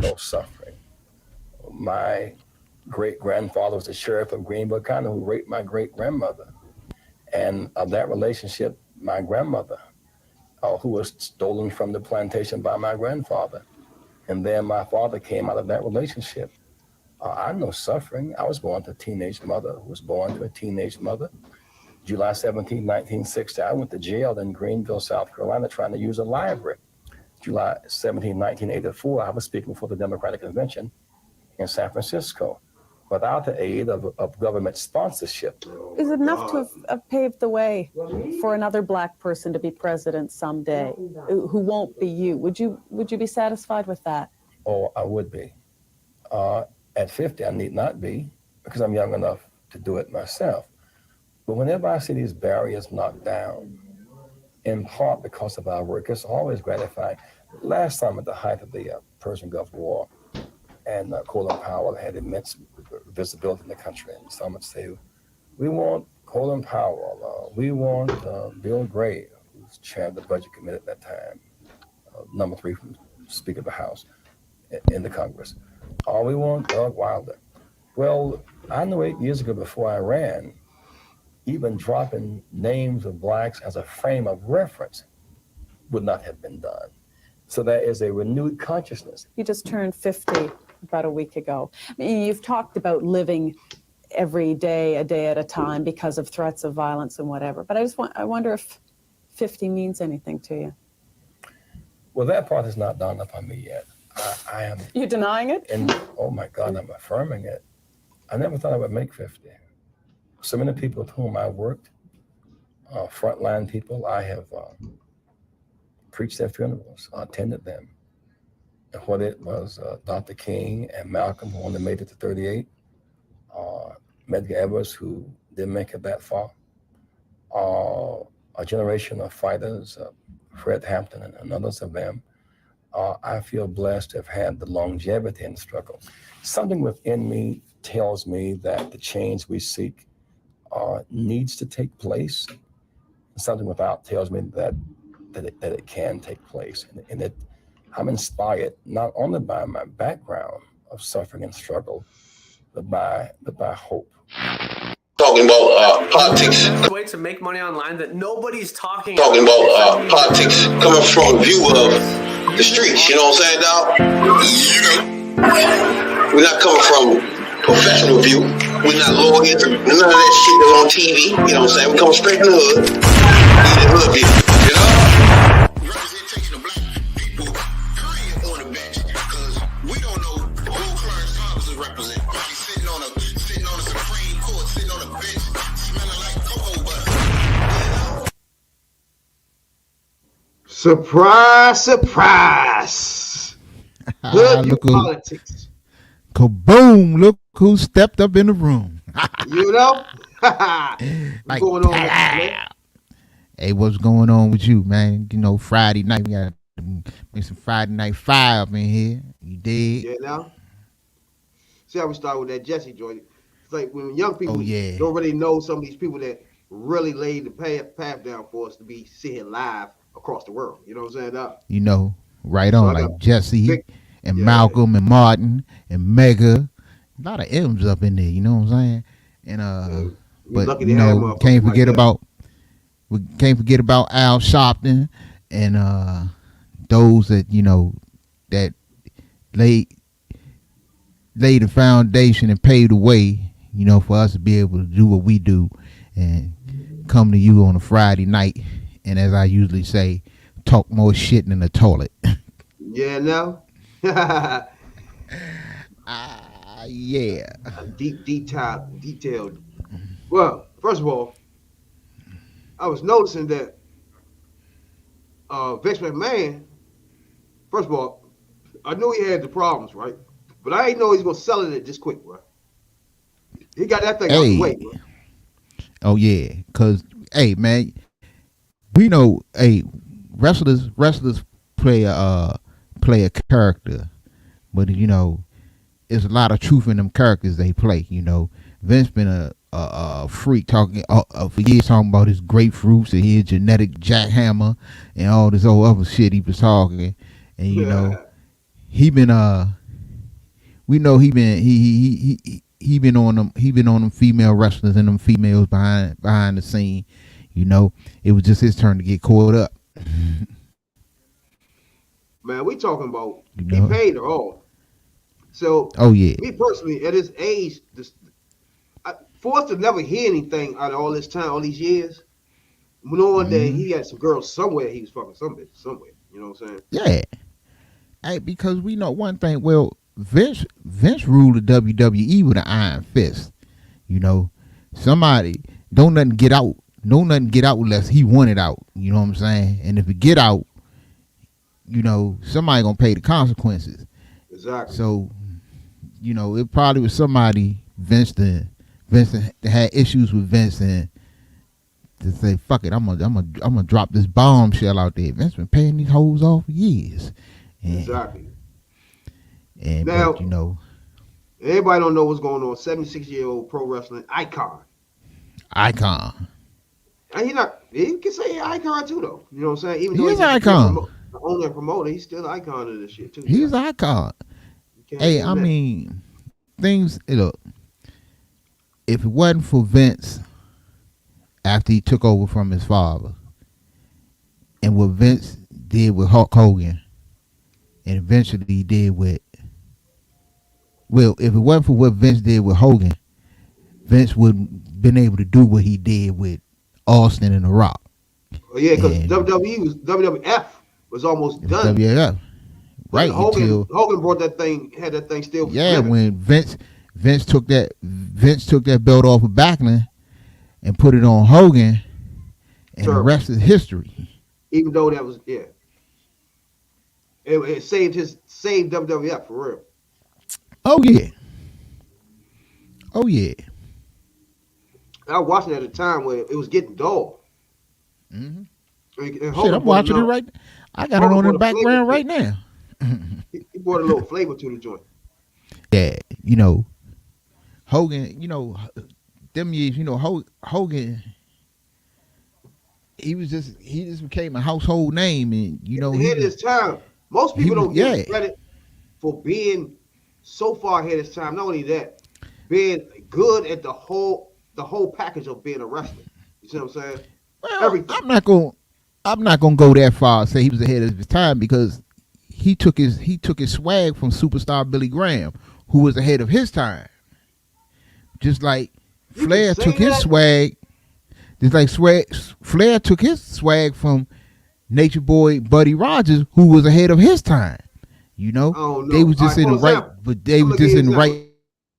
no suffering. My great grandfather was the sheriff of Greenville County who raped my great grandmother. And of that relationship, my grandmother, who was stolen from the plantation by my grandfather. And then my father came out of that relationship. I know suffering. I was born to a teenage mother who was born to a teenage mother. July 17, 1960, I went to jail in Greenville, South Carolina, trying to use a library. July 17, 1984, I was speaking for the Democratic Convention in San Francisco without the aid of government sponsorship. Is it enough to have paved the way for another black person to be president someday who won't be you? Would you be satisfied with that? Oh, I would be. At 50, I need not be because I'm young enough to do it myself. But whenever I see these barriers knocked down, in part because of our work, it's always gratifying. Last time at the height of the Persian Gulf War, and Colin Powell had immense visibility in the country, and some would say, we want Colin Powell, we want Bill Gray, who's chair of the Budget Committee at that time, number 3 from Speaker of the House in the Congress. We want Doug Wilder. Well, I knew 8 years ago before I ran, even dropping names of blacks as a frame of reference would not have been done. So there is a renewed consciousness. You just turned 50 about a week ago. I mean, you've talked about living every day, a day at a time because of threats of violence and whatever. But I wonder if 50 means anything to you. Well, that part has not dawned upon me yet. I am. You're denying it? And oh my God, I'm affirming it. I never thought I would make 50. So many people with whom I worked, frontline people, I have preached their funerals, attended them. And whether it was Dr. King and Malcolm, who only made it to 38, Medgar Evers, who didn't make it that far, a generation of fighters, Fred Hampton and others of them, I feel blessed to have had the longevity in the struggle. Something within me tells me that the change we seek needs to take place. Something without tells me that it can take place, and that I'm inspired not only by my background of suffering and struggle, but by hope. Talking about politics. Way to make money online that nobody's talking about politics coming from a view of the streets. You know what I'm saying, dog? We're not coming from professional view. We're not lawyers. None of that shit that's on TV. You know what I'm saying? We come straight from the hood. The hood view. You know? Representation of black people, period, on the bench. Because we don't know who Clarence Thomas is representing. He's sitting on a Supreme Court, sitting on a bench, smelling like cocoa butter. Surprise, surprise. Hood view politics. Kaboom! Look who stepped up in the room. You know? Like, going on with you, man? Hey, what's going on with you, man? You know, Friday night, we got to make some Friday night fire up in here. You dig? Yeah, now? See how we start with that Jesse joint. It's like when young people don't really know some of these people that really laid the path down for us to be sitting live across the world. You know what I'm saying, Doc? You know, right on, like Jesse and Malcolm and Martin and Mega. A lot of M's up in there, you know what I'm saying? And but you know, can't forget about Al Sharpton and those that, you know, that laid the foundation and paved the way, you know, for us to be able to do what we do and come to you on a Friday night, and as I usually say, talk more shit in the toilet. Yeah, no. Yeah. Detailed. Well, first of all, I was noticing that Vince McMahon, first of all, I knew he had the problems, right? But I didn't know he was going to sell it this quick, right? He got that thing out the way, bro. Oh, yeah. Because, hey, man, we know, wrestlers play a character, but, you know, there's a lot of truth in them characters they play, you know. Vince been a freak talking for years, talking about his grapefruits and his genetic jackhammer and all this old other shit he was talking. And, you know, he been we know he been on them female wrestlers and them females behind the scene. You know, it was just his turn to get caught up. Man, we talking about You he know? paid her all. So, Oh yeah, me personally, at his age, for us to never hear anything out of all this time, all these years, we know one day he had some girls somewhere. He was fucking some bitch somewhere. You know what I'm saying? yeah. Hey, because we know one thing. Well, Vince ruled the WWE with an iron fist. You know, somebody don't nothing get out. Don't nothing get out unless he want it out. You know what I'm saying? And if it get out, you know, somebody gonna pay the consequences. Exactly. So, you know, it probably was somebody Vince had issues with Vince and to say, fuck it, I'm gonna drop this bombshell out there. Vince been paying these hoes off for years. And, Exactly. And Now, but, you know, everybody don't know what's going on. 76-year-old pro wrestling icon. icon. And he can say icon too, though. You know what I'm saying? Even though He's an icon. The owner and promoter, he's still an icon of this shit too. He's an icon. Hey, I mean, things. Look, if it wasn't for Vince after he took over from his father, and what Vince did with Hulk Hogan, and eventually he did with, well, if it wasn't for what Vince did with Hogan, Vince wouldn't been able to do what he did with Austin and The Rock. Oh yeah, because WWF was almost done. WWF. Right. Hogan brought that thing, had that thing still. Yeah, living. when Vince took that belt off of Backlund and put it on Hogan, and the rest is history. Even though that was it saved WWF for real. Oh yeah. Oh yeah. I was watching at a time where it was getting dull. Mm-hmm. And Shit, I'm watching it right. I got it on in the background right now. He brought a little flavor to the joint. Yeah, you know, Hogan. You know, them years. You know, Hogan. He just became a household name, and you know, ahead of his time. Most people don't give yeah. credit for being so far ahead of his time. Not only that, being good at the whole package of being a wrestler. You see what I'm saying? Well, Everything. I'm not gonna go that far and say he was ahead of his time, because he took his swag from superstar Billy Graham, who was ahead of his time. Just like Flair took his swag. Just like Flair took his swag from Nature Boy Buddy Rogers, who was ahead of his time. You know, they was just in the right, but they was just in the right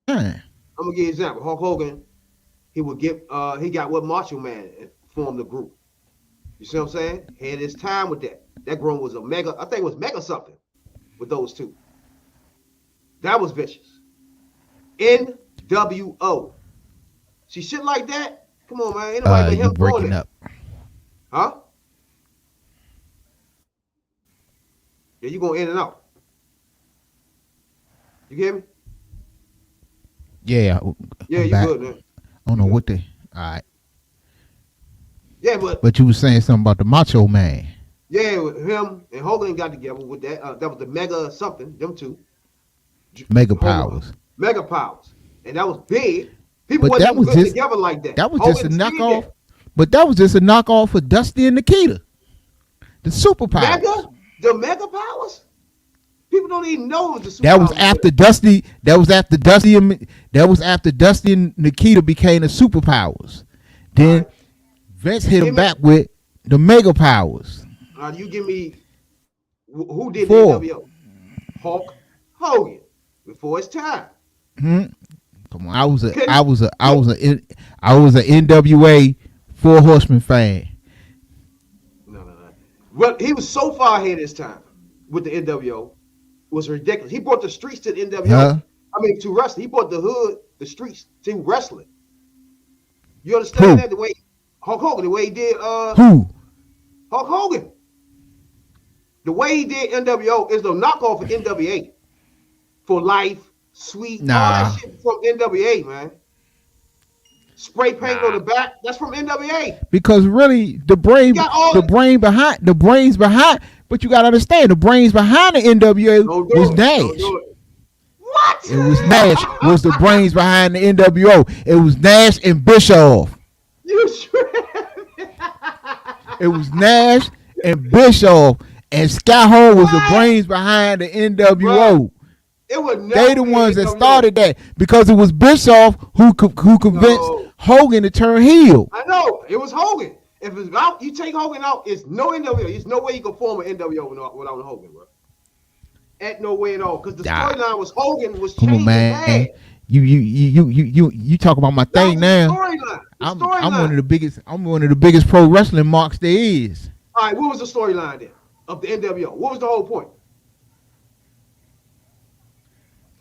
time. I'm gonna give you an example. Hulk Hogan, he got with Macho Man and formed the group. You see what I'm saying? Had his time with that. That grown was a mega, I think it was mega something with those two. That was vicious. NWO. See, shit like that? Come on, man. Ain't nobody but him breaking up. Huh? Yeah, you going in and out. You get me? Yeah. Yeah, you back. good, man. I don't know what they. All right. Yeah, but you were saying something about the Macho Man. Yeah, with him and Hogan got together with that. That was the mega something. Them two. Mega Powers. Mega Powers, and that was big. People but wasn't good together like that. That was Hogan just a knockoff. But that was just a knockoff for Dusty and Nikita. The superpowers. The Mega Powers. People don't even know the superpowers. That was after Dusty. That was after Dusty and Nikita became the superpowers. Then right. Vince hit him back with the Mega Powers. You give me who did the NWO? Hulk Hogan before his time. Come on, I was a NWA Four Horsemen fan. No. Well, he was so far ahead of his time with the NWO. It was ridiculous. He brought the streets to the NWO. Huh? I mean, to wrestling. He brought the hood, the streets to wrestling. You understand that? The way Hulk Hogan, the way he did who? Hulk Hogan. The way he did NWO is the knockoff of NWA. For Life, Sweet, all that shit from NWA, man. Spray paint on the back, that's from NWA. Because really, the brains behind, but you gotta understand, the brains behind the NWA was Nash. What? It was Nash was the brains behind the NWO. It was Nash and Bischoff. You sure? It was Nash and Bischoff, and Scott Hall was the brains behind the NWO. It was they the ones that started that because it was Bischoff who convinced Hogan to turn heel. I know it was Hogan. If it's out, you take Hogan out, it's no NWO. There's no way you can form an NWO without Hogan, bro. Ain't no way at all. Because the storyline was Hogan was changing. Come on, man. You talk about my thing now. I'm one of the biggest. I'm one of the biggest pro wrestling marks there is. All right, what was the storyline then of the NWO? What was the whole point?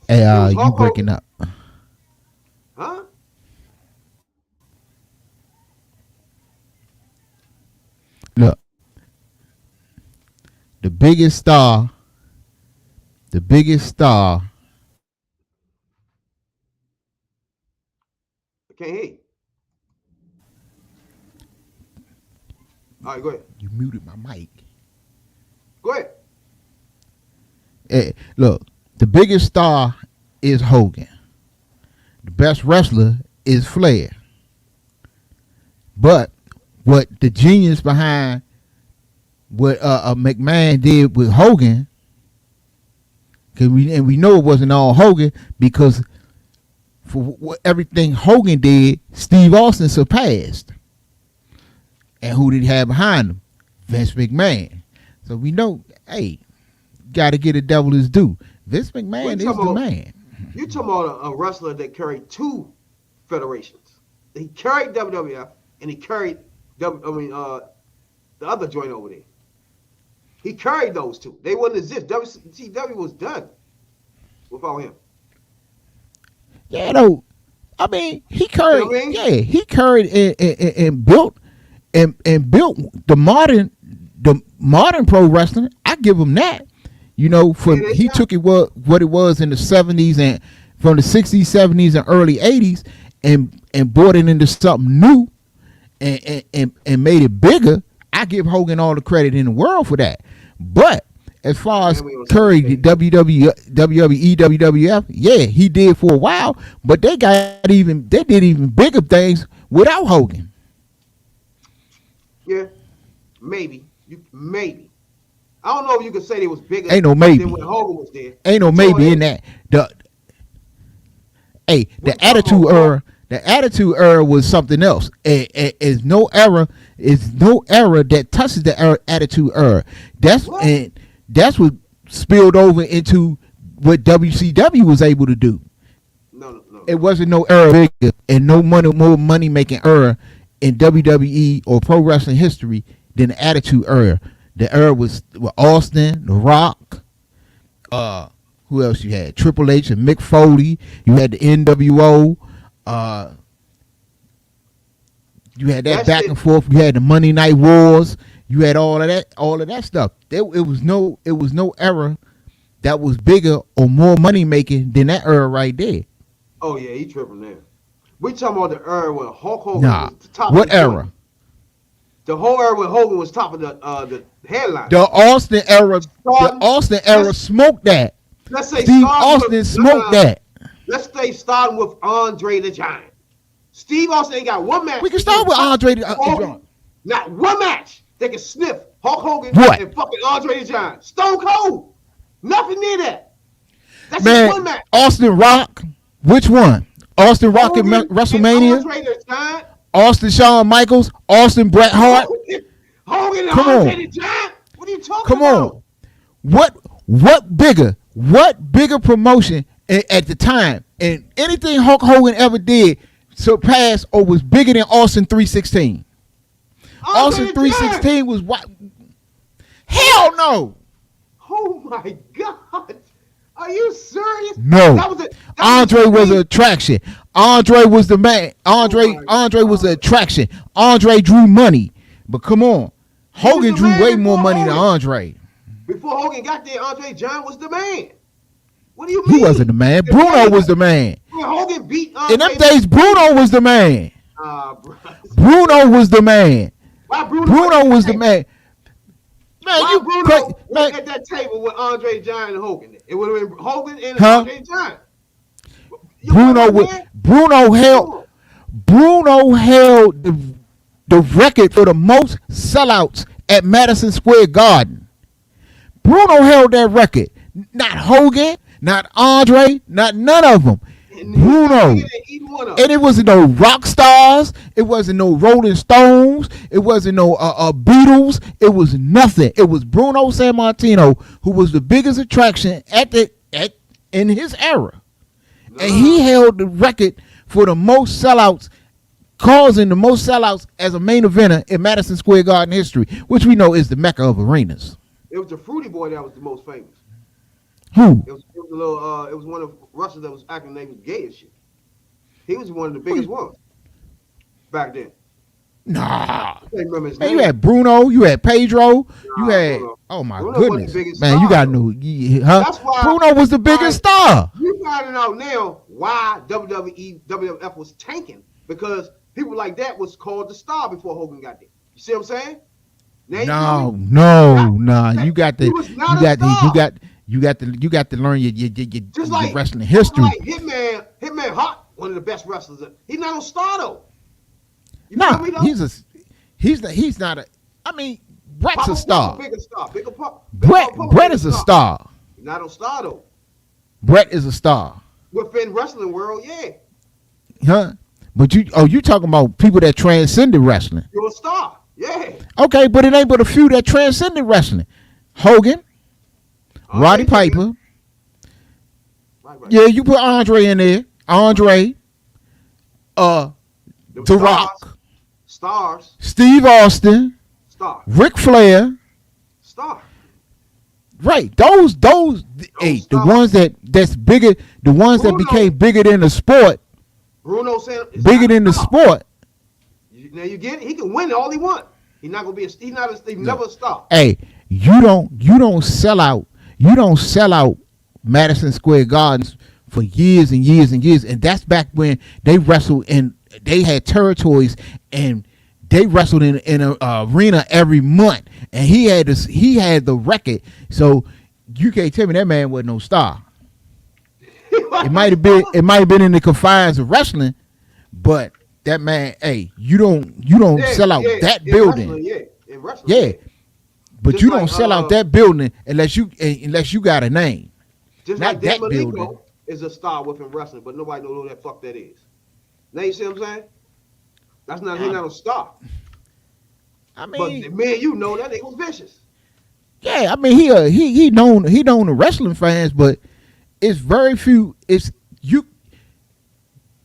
Hey, you breaking up? Huh? Look, the biggest star. I can't hear you. All right, go ahead. You muted my mic. Go ahead. Hey, look, the biggest star is Hogan. The best wrestler is Flair. But what the genius behind what McMahon did with Hogan, we know it wasn't all Hogan because for everything Hogan did, Steve Austin surpassed. And who did he have behind him? Vince McMahon. So we know, hey, got to get a devil his due. Vince McMahon is the man. You talking about a wrestler that carried two federations. He carried WWF and he carried the other joint over there. He carried those two. They wouldn't exist. WCW was done without him. Yeah, no. I mean, he carried. You know what I mean? Yeah, he carried and built and built the modern pro wrestling. I give him that. You know, he took it what it was in the 70s and from the 60s, 70s, and early 80s, and brought it into something new, and made it bigger. I give Hogan all the credit in the world for that. But as far as Curry, WWE, WWF, yeah, he did for a while, but they did even bigger things without Hogan. Yeah, maybe. I don't know if you could say they was bigger. Ain't no maybe. Than when Hogan was there. Ain't no maybe in that. The Attitude Era was something else. Is no era that touches the Attitude Era. That's what spilled over into what WCW was able to do. No. It wasn't no era bigger and more money making era in WWE or pro wrestling history than the Attitude Era. The era was with Austin, The Rock. Who else you had? Triple H and Mick Foley. You had the NWO. You had that back and forth. You had the Monday Night Wars. You had all of that stuff. It was no era that was bigger or more money making than that era right there. Oh yeah, he tripping there. We talking about the era when Hulk Hogan was the top. What era? The whole era when Hogan was top of the headline. The Austin era smoked that. Let's say Steve Austin smoked that. Let's say starting with Andre the Giant. Steve Austin ain't got one match. We can start with Andre the Giant. Not one match that can sniff Hulk Hogan and fucking Andre the Giant. Stone Cold. Nothing near that. That's just one match. Austin Rock. Which one? Austin Rock at WrestleMania. Andre the Giant. Austin Shawn Michaels. Austin Bret Hart. Hogan and Andre the Giant. What are you talking about? What bigger promotion at the time and anything Hulk Hogan ever did surpassed or was bigger than Austin 316? Austin 316 was what? Hell no! Oh my God! Are you serious? No. Andre was an attraction. Andre was the man. Andre was an attraction. Andre drew money. But come on. Hogan drew way more money than Andre. Before Hogan got there, Andre Giant was the man. What do you mean? He wasn't the man. Bruno was the man. When Hogan beat Andre. In them days, Bruno was the man. Bruno was the man. Why Bruno was the man. Man, why you Bruno at that table with Andre Giant and Hogan? It would have been Hogan and Andre Giant. Bruno held the record for the most sellouts at Madison Square Garden. Bruno held that record. Not Hogan, not Andre, not none of them. Bruno. And it wasn't no rock stars. It wasn't no Rolling Stones. It wasn't no Beatles. It was nothing. It was Bruno Sammartino, who was the biggest attraction in his era. And he held the record for the most sellouts, causing the most sellouts as a main eventer in Madison Square Garden history, which we know is the mecca of arenas. It was the Fruity Boy that was the most famous. Who? It was a little. It was one of wrestlers that was acting like he was gay and shit. He was one of the biggest ones back then. Nah. I can't remember his Man, name. you had Bruno, you had Pedro, you had Bruno. oh my Bruno wasn't goodness, the biggest man, star, you got though. no, huh? That's why- Bruno was the biggest star. You finding out now why WWF was tanking, because people like that was called the star before Hogan got there. You see what I'm saying? Now you tell me- You got to, He was not a star. you got to learn your Just like wrestling history. Like Hitman Hart, one of the best wrestlers. He's not a star though. You Nah, feel me, though? he's not a. I mean, Brett's Papa a star. Pump, bigger star. Bigger Pump. Brett is a star. He's not a star though. Brett is a star, Within wrestling world, yeah, huh? But you talking about people that transcended wrestling? you're a star. Yeah. Okay, but it ain't but a few that transcended wrestling. Hogan, Roddy Piper. Right. Yeah, you put Andre in there. Andre, Them The stars, Rock, Stars. Steve Austin, Star. Ric Flair. Star. Right, those hey, the stars. ones that's bigger, the ones that Bruno. became bigger than the sport, Bruno said bigger than the sport. Now you get it. He can win all he want. He's not gonna be. He's never a star. Hey, you don't sell out. You don't sell out Madison Square Gardens for years and years and years, and that's back when they wrestled and they had territories and they wrestled in an arena every month, and he had the record. So you can't tell me that man wasn't no star. It might have been in the confines of wrestling, but that man, hey, you don't sell out that in building. wrestling, in wrestling, Yeah. But Just you like, don't sell out that building unless you got a name. Just Not like Dan that building. Malenko is a star within wrestling, but nobody knows who that fuck that is. Now you see what I'm saying? That's not he's not a star. I But mean, man, you know that nigga was vicious. yeah, I mean he known the wrestling fans, but it's very few. It's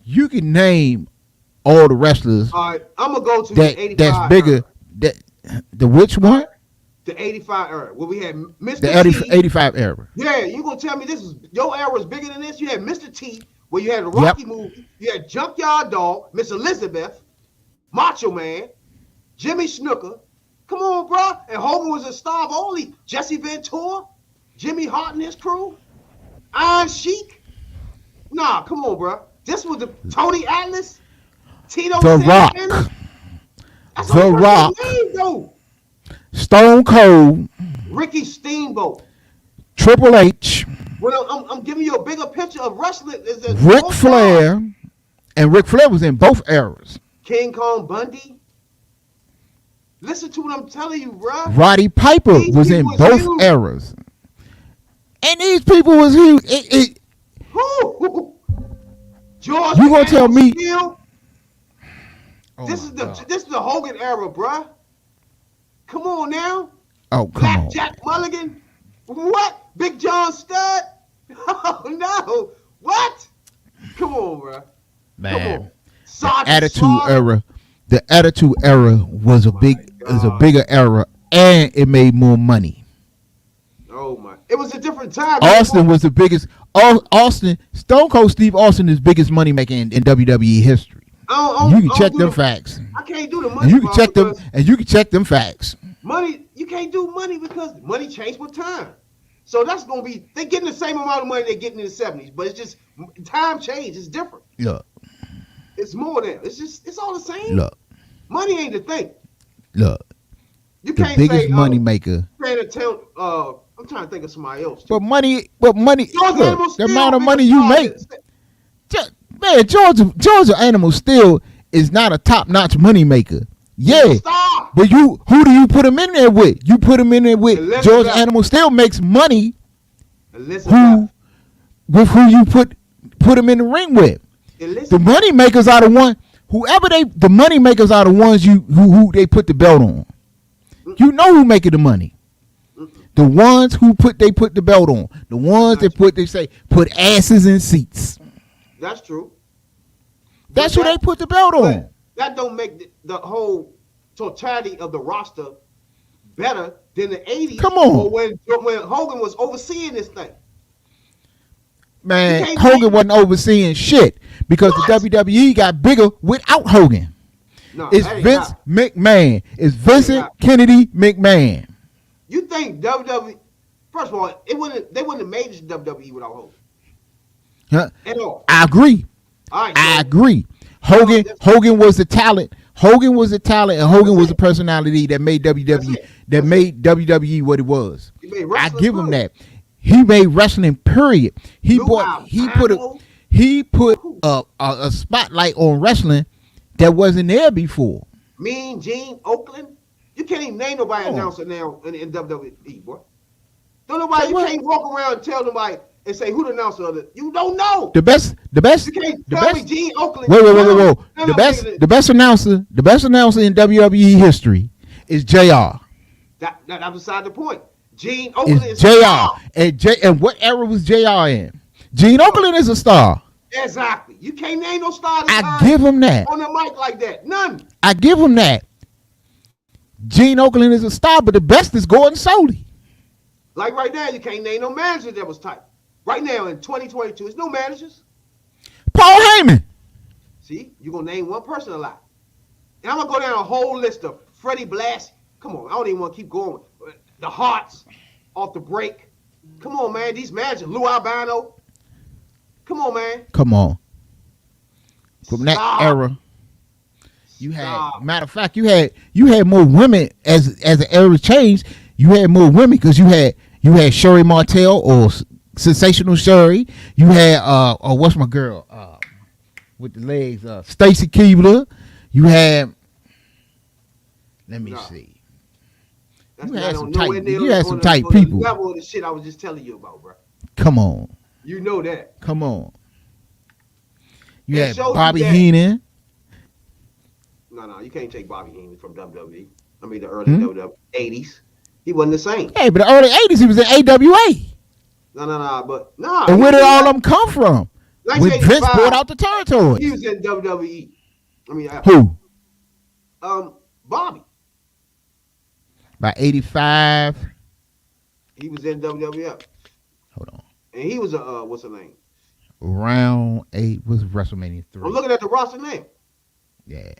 you can name all the wrestlers All right, I'm gonna go to the 85 that's bigger. era. That the which one? The 85 era, where we had Mr. The T. 85 era. Yeah, you gonna tell me this is your era was bigger than this? You had Mr. T, where you had the Rocky movie, you had Junkyard Dog, Miss Elizabeth, Macho Man, Jimmy Snooker. Come on, bro. And Hogan was a star of only Jesse Ventura, Jimmy Hart and his crew, Iron Sheik. Nah, come on, bro. This was the Tony Atlas, Tito The Rock. Santana. That's The all Rock. name, though. Stone Cold, Ricky Steamboat. Triple H, Well, I'm giving you a bigger picture of wrestling. Ric Flair, and Ric Flair was in both eras. King Kong Bundy. Listen to what I'm telling you, bro. Roddy Piper These was in people was both huge. eras, and these people was huge. Who? George. You gonna tell me- Steele? Oh This my is God. this is the Hogan era, bruh. Come on now. Oh, come on. Blackjack Mulligan. What? Big John Studd? Oh no. What? Come on, bruh. Come Man. on. Sergeant Attitude Slaughter. era. The Attitude era was a bigger era, and it made more money. Oh my. It was a different time. Austin was the biggest. Stone Cold Steve Austin is the biggest money maker in WWE history. You can check them facts. I can't do the money. And you can part check them, because and you can check them facts. Money, you can't do money because money changed with time. So that's gonna be they're getting the same amount of money they're getting in the 70s, but it's just time change. It's different. Look, It's more than it's all the same. look, Money ain't the thing. look. You The can't biggest say money maker. I'm trying to think of somebody else. Too. But money. George Look, Animal the still amount of bigger money you star make. than- man, Georgia Animal still is not a top-notch money maker. Yeah, Stop. but who do you put him in there with? You put him in there with Elizabeth. Georgia Animal still makes money. Elizabeth. Who you put him in the ring with? Elizabeth. The money makers are the one. The money makers are the ones who they put the belt on. You know who making the money. The ones who put the belt on. The ones that put asses in seats. That's true. That's who they put the belt on. That don't make the whole totality of the roster better than the 80s. Come on. Or when Hogan was overseeing this thing. Man, Hogan wasn't overseeing shit because the WWE got bigger without Hogan. No, It's Vince McMahon. It's Vincent Kennedy McMahon. You think WWE? First of all, they wouldn't have made this WWE without Hogan. Huh? At all. I agree. All right, I agree. Hogan was the talent. Hogan was the talent, and Hogan was the personality that made WWE what it was. I give him that. He made wrestling. Period. He put a spotlight on wrestling that wasn't there before. Mean Gene Oakland. You can't even name nobody announcer now in WWE, boy. Don't nobody. You can't walk around and tell nobody and say who the announcer of it. You don't know. The best. You can't tell me Gene Oakland. Whoa. The best announcer in WWE history is JR. That's beside the point. Gene Oakland is JR. And what era was JR in? Gene Oakland is a star. Exactly. You can't name no star. I give him that. On the mic like that. None. I give him that. Gene Oakland is a star, but the best is Gordon Soley. Like right now, you can't name no manager that was tight. Right now in 2022, there's no managers. Paul Heyman. See, you're going to name one person alive. And I'm going to go down a whole list of Freddie Blassie. Come on, I don't even want to keep going. The Hearts off the break. Come on, man. These managers. Lou Albano. Come on, man. Come on. From that era, you had. Matter of fact, you had more women as the era changed. You had more women because you had Sherry Martel or Sensational Sherry. You had what's my girl with the legs? Stacy Keibler. You had. Let me see. You had some tight people. Level of the shit I was just telling you about, bro. Come on. You know that. Come on. You had Bobby Heenan. No, you can't take Bobby Heenan from WWE. I mean, the early WWE 80s. He wasn't the same. Hey, but the early 80s, he was in AWA. No. And where did all of them come from? When Vince bought out the territory. He was in WWE. I mean, who? Bobby. By 85. He was in WWF. Hold on. And he was what's the name? Round 8 was WrestleMania 3. I'm looking at the roster name. Yeah.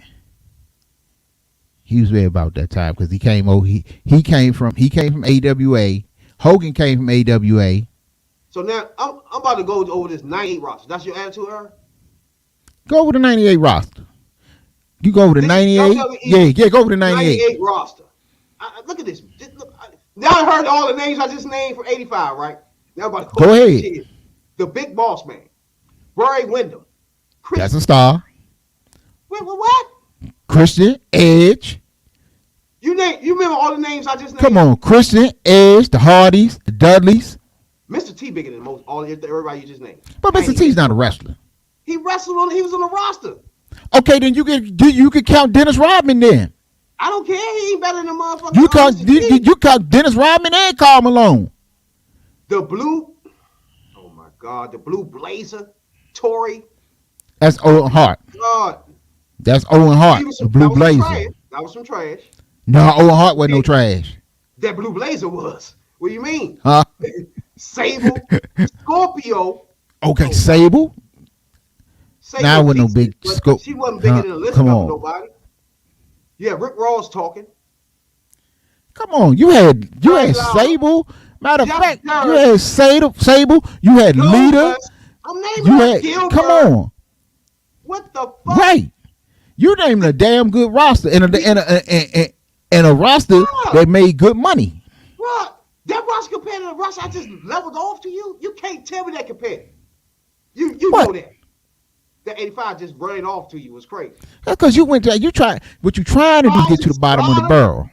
He was there about that time because he came from AWA. Hogan came from AWA. So now I'm about to go over this 98 roster. That's your attitude, Aaron? Go over the 98 roster. You go over the 98? Yeah, go over the 98. 98 roster. Look at this. Now I heard all the names I just named for 85, right? Now I'm about to go ahead. The Big Boss Man. Barry Windham. That's a star. Wait, what? Christian, Edge. You remember all the names I just named? Come on, Christian, Edge, the Hardys, the Dudleys. Mr. T bigger than everybody you just named. But Mr. T's not a wrestler. He wrestled he was on the roster. Okay, then you could count Dennis Rodman then. I don't care. He ain't better than the motherfucker. You count Dennis Rodman and Karl Malone. The Blue Blazer, Tory. That's Owen Hart. God. That's Owen Hart, the Blue Blazer. That was some trash. No, Owen Hart wasn't no trash. That Blue Blazer was. What do you mean? Huh? Sable, Scorpio. Okay, Sable. Now with no big scope. She wasn't bigger than Elizabeth. Nobody. Yeah, Rick Ross talking. Come on, you had Sable. Matter of fact, you had Sable. You had Lita. I'm naming Gilbert. Come on. What the fuck? Right. You named a damn good roster and a roster that made good money. What? That roster compared to the roster I just leveled off to you? You can't tell me that compared. You know that. that 85 just ran off to you was crazy. That's because you went to what you trying to do is get to the bottom of the barrel.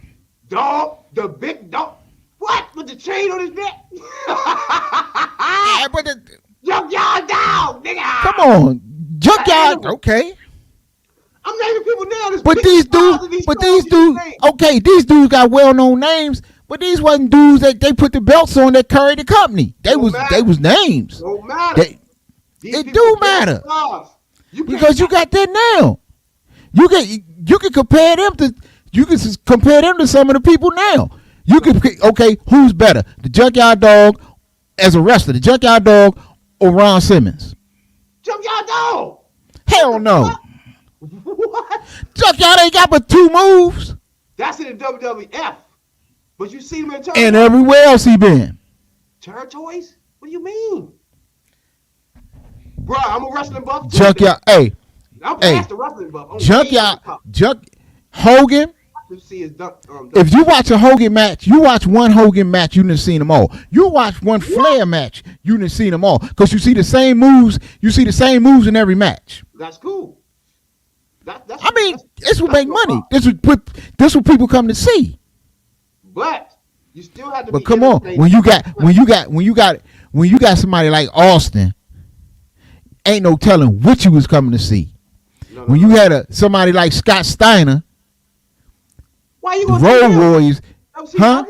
Dog, the big dog. What? With the chain on his neck? Yeah, but Junkyard Dog, nigga. come on, Junkyard. Okay, I'm naming people now. but these dudes, okay, these dudes got well-known names, but these wasn't dudes that they put the belts on that carried the company. They was names. Don't matter. It do matter because you got that now. You can compare them to some of the people now. You can who's better, the Junkyard Dog as a wrestler, the Junkyard Dog or Ron Simmons? Junkyard Dog. Hell no. What? Junkyard ain't got but 2 moves. That's in the WWF. But you see him in territories. And everywhere else he been. Territories? What do you mean? Bro, I'm a wrestling buff. Junkyard, I'm past the wrestling buff. Hogan. See his If you watch a Hogan match, you watch one Hogan match, you done seen them all. You watch one Flair match, you done seen them all. Because you see the same moves. You see the same moves in every match. That's cool. This will make money. This what people come to see. But you still have to. But come on, when you got somebody like Austin, ain't no telling what you was coming to see. When you had somebody like Scott Steiner. Why you the Road Warriors, huh?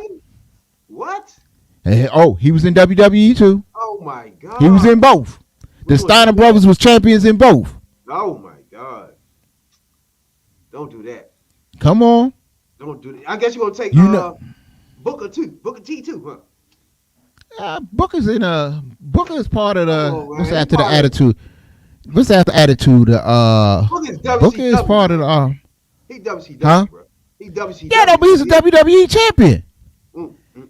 What? He was in WWE too. Oh my God. He was in both. The Steiner brothers was champions in both. Oh my God. Don't do that. Come on. Don't do that. I guess you're gonna take Booker T too, huh? Booker is part of the what's after the attitude. What's after attitude? Booker is part of the he WCW, huh? Bro. He WCW. Yeah, no, but he's a WWE champion.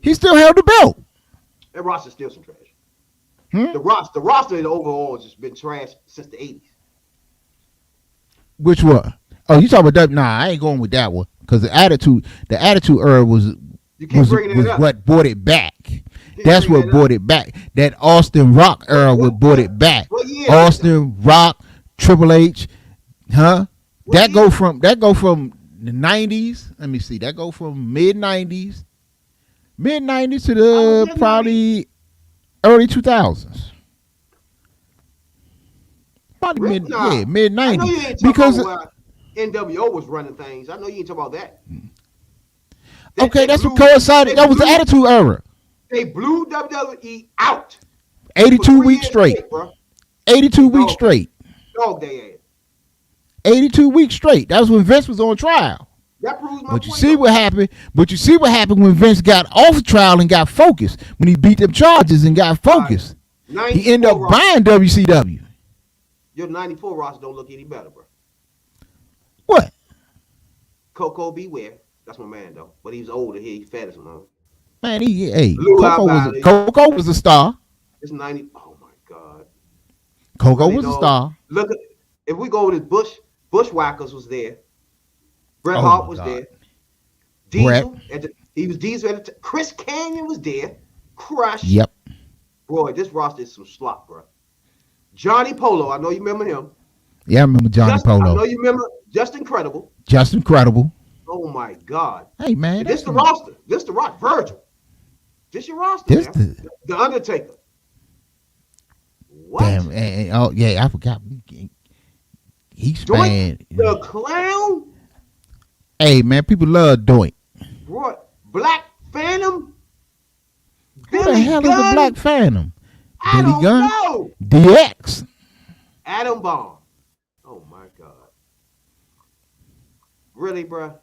He still held the belt. That roster's still some trash. Hmm? The roster overall has just been trash since the 80s. Which one? Oh, you talking about that? Nah, I ain't going with that one because the attitude era was what brought it back. That's what brought it back. That Austin Rock era what brought it back. Austin Rock, Triple H, huh? That go from the 90s. Let me see. That go from mid 90s to the probably early 2000s. Probably mid 90s because NWO was running things. I know you ain't talking about that. Okay, that's what coincided. That was the Attitude Era. They blew WWE out. 82 weeks straight. Bro. 82 weeks straight. Dog day ass. 82 weeks straight. That was when Vince was on trial. That proves my But you point, see what happened. But you see what happened when Vince got off trial and got focused. When he beat them charges and got focused. Right. He ended up buying WCW. Your 94 roster don't look any better, bro. What? Coco Beware. That's my man, though. But he was older. He fat as a man. Man, Coco was a star. It's 90. Oh, my God. Coco was a star. Look, if we go with Bushwhackers was there. Bret Hart was there. Diesel. He was Diesel at the time. Chris Canyon was there. Crush. Yep. Boy, this roster is some slop, bro. Johnny Polo. I know you remember him. Yeah, I remember Johnny Polo. I know you remember Just Incredible. Just Incredible. Oh, my God. Hey, man. This the roster. This the roster. Virgil. This your roster, man. The Undertaker. What? Damn. Oh, yeah, I forgot. He's banned. The Clown. Hey, man, people love Doink. Boy, Black Phantom. Who the hell is the Black Phantom? I don't know. DX. Adam Bomb. Oh, my God. Really, bro?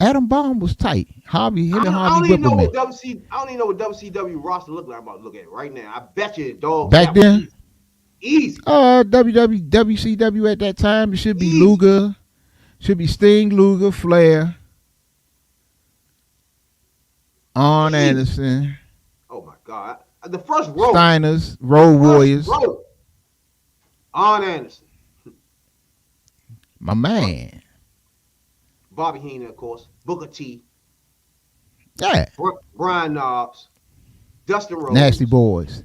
Adam Bomb was tight. Harvey I don't Whippleman. even know what WCW roster looked like. I'm about to look at it right now. I bet you, dog. Back then? Easy. WCW at that time, it should be easy. Luger. Should be Sting, Luger, Flair. Arn Anderson. Oh, my God. The first row. Steiners, Road Warriors. Arn Anderson. My man. Bobby Heenan, of course. Booker T. Yeah. Brian Knobbs. Dustin Rhodes. Nasty Boys.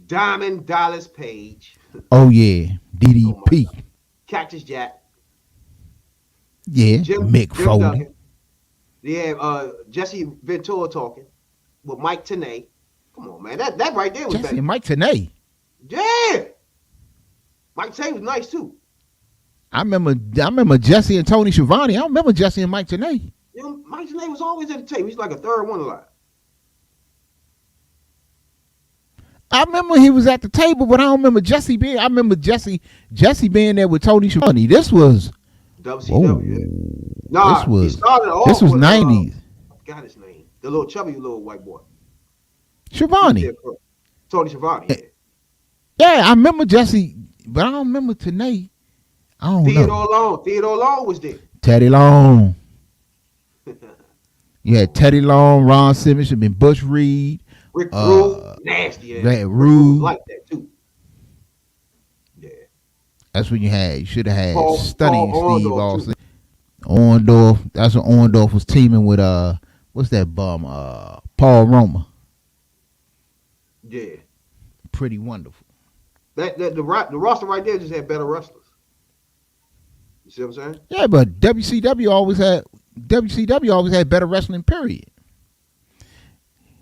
Diamond Dallas Page. Oh, yeah. DDP. Cactus Jack. Yeah, Mick Jim Foley. Duggan. Yeah, Jesse Ventura talking with Mike Tenay. Come on, man. That right there was Jesse better. and Mike Tenay. Yeah. Mike Tenay was nice too. I remember Jesse and Tony Schiavone. I don't remember Jesse and Mike Tenay. You know, Mike Tenay was always at the table. He's like a third one alive. I remember he was at the table, but I don't remember Jesse being. I remember Jesse being there with Tony Schiavone. This was WCW. Yeah. Nah, this was he started off this was with, 90s. I forgot his name. The little chubby little white boy. Schiavone. Tony Schiavone. Yeah. Yeah, I remember Jesse, but I don't remember Tenay. I don't know. Theodore Long was there. Teddy Long. You had Teddy Long, Ron Simmons, and Bush Reed. Rick Rude, nasty. Yeah. Rick Rude. Like that too. Yeah. That's when you should have had Paul Stunning Steve Orndorff, Austin. Orndorff. That's when Orndorff was teaming with what's that bum? Paul Roma. Yeah. Pretty wonderful. The roster right there just had better wrestlers. You see what I'm saying? Yeah, but WCW always had better wrestling, period.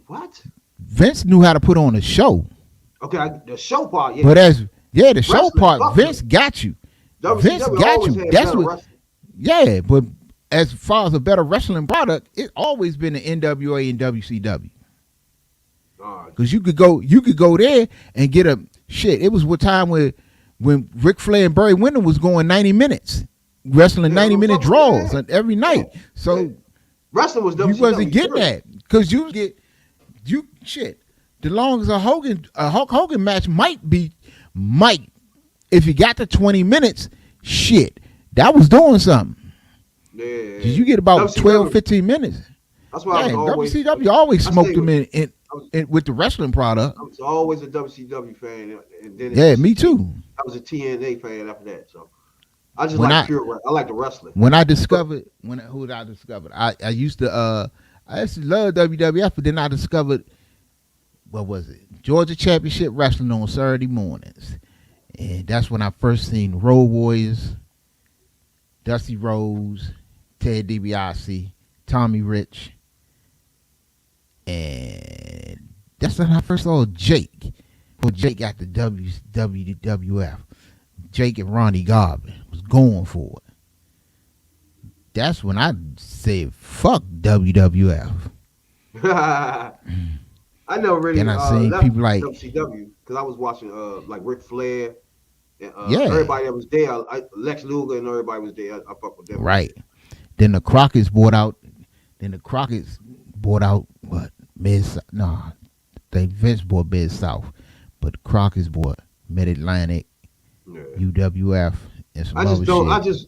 What? Vince knew how to put on a show. Okay, the show part, yeah. But the show Wrestling, part, Vince got you. WCW Vince got you. had That's better what. wrestling. Yeah, but as far as a better wrestling product, it's always been the NWA and WCW. Because you could go there and get a shit. It was one time when Ric Flair and Barry Windham was going 90 minutes, wrestling 90-minute draws every night. So wrestling was WCW. You wasn't getting that because the longest a Hulk Hogan match might if you got to 20 minutes, shit, that was doing something. Yeah. You get about 12, 15 minutes. That's why WCW always smoked them in with the wrestling product. I was always a WCW fan, and then me too. I was a TNA fan after that. So I just like I like the wrestling. When I discovered who did I discover? I used to love WWF, but then I discovered what was it? Georgia Championship Wrestling on Saturday mornings. And that's when I first seen Road Warriors, Dusty Rhodes, Ted DiBiase, Tommy Rich. And that's when I first saw Jake. Well, Jake got the WWF. Jake and Ronnie Garvin was going for it. That's when I said, fuck WWF. I never really and I seen people like WCW because I was watching like Ric Flair and everybody that was there. Lex Luger and everybody was there. I fuck with them. Right. Then the Crockett's bought out what? Vince bought Mid South, but Crockett's bought Mid Atlantic, UWF, and some other shit.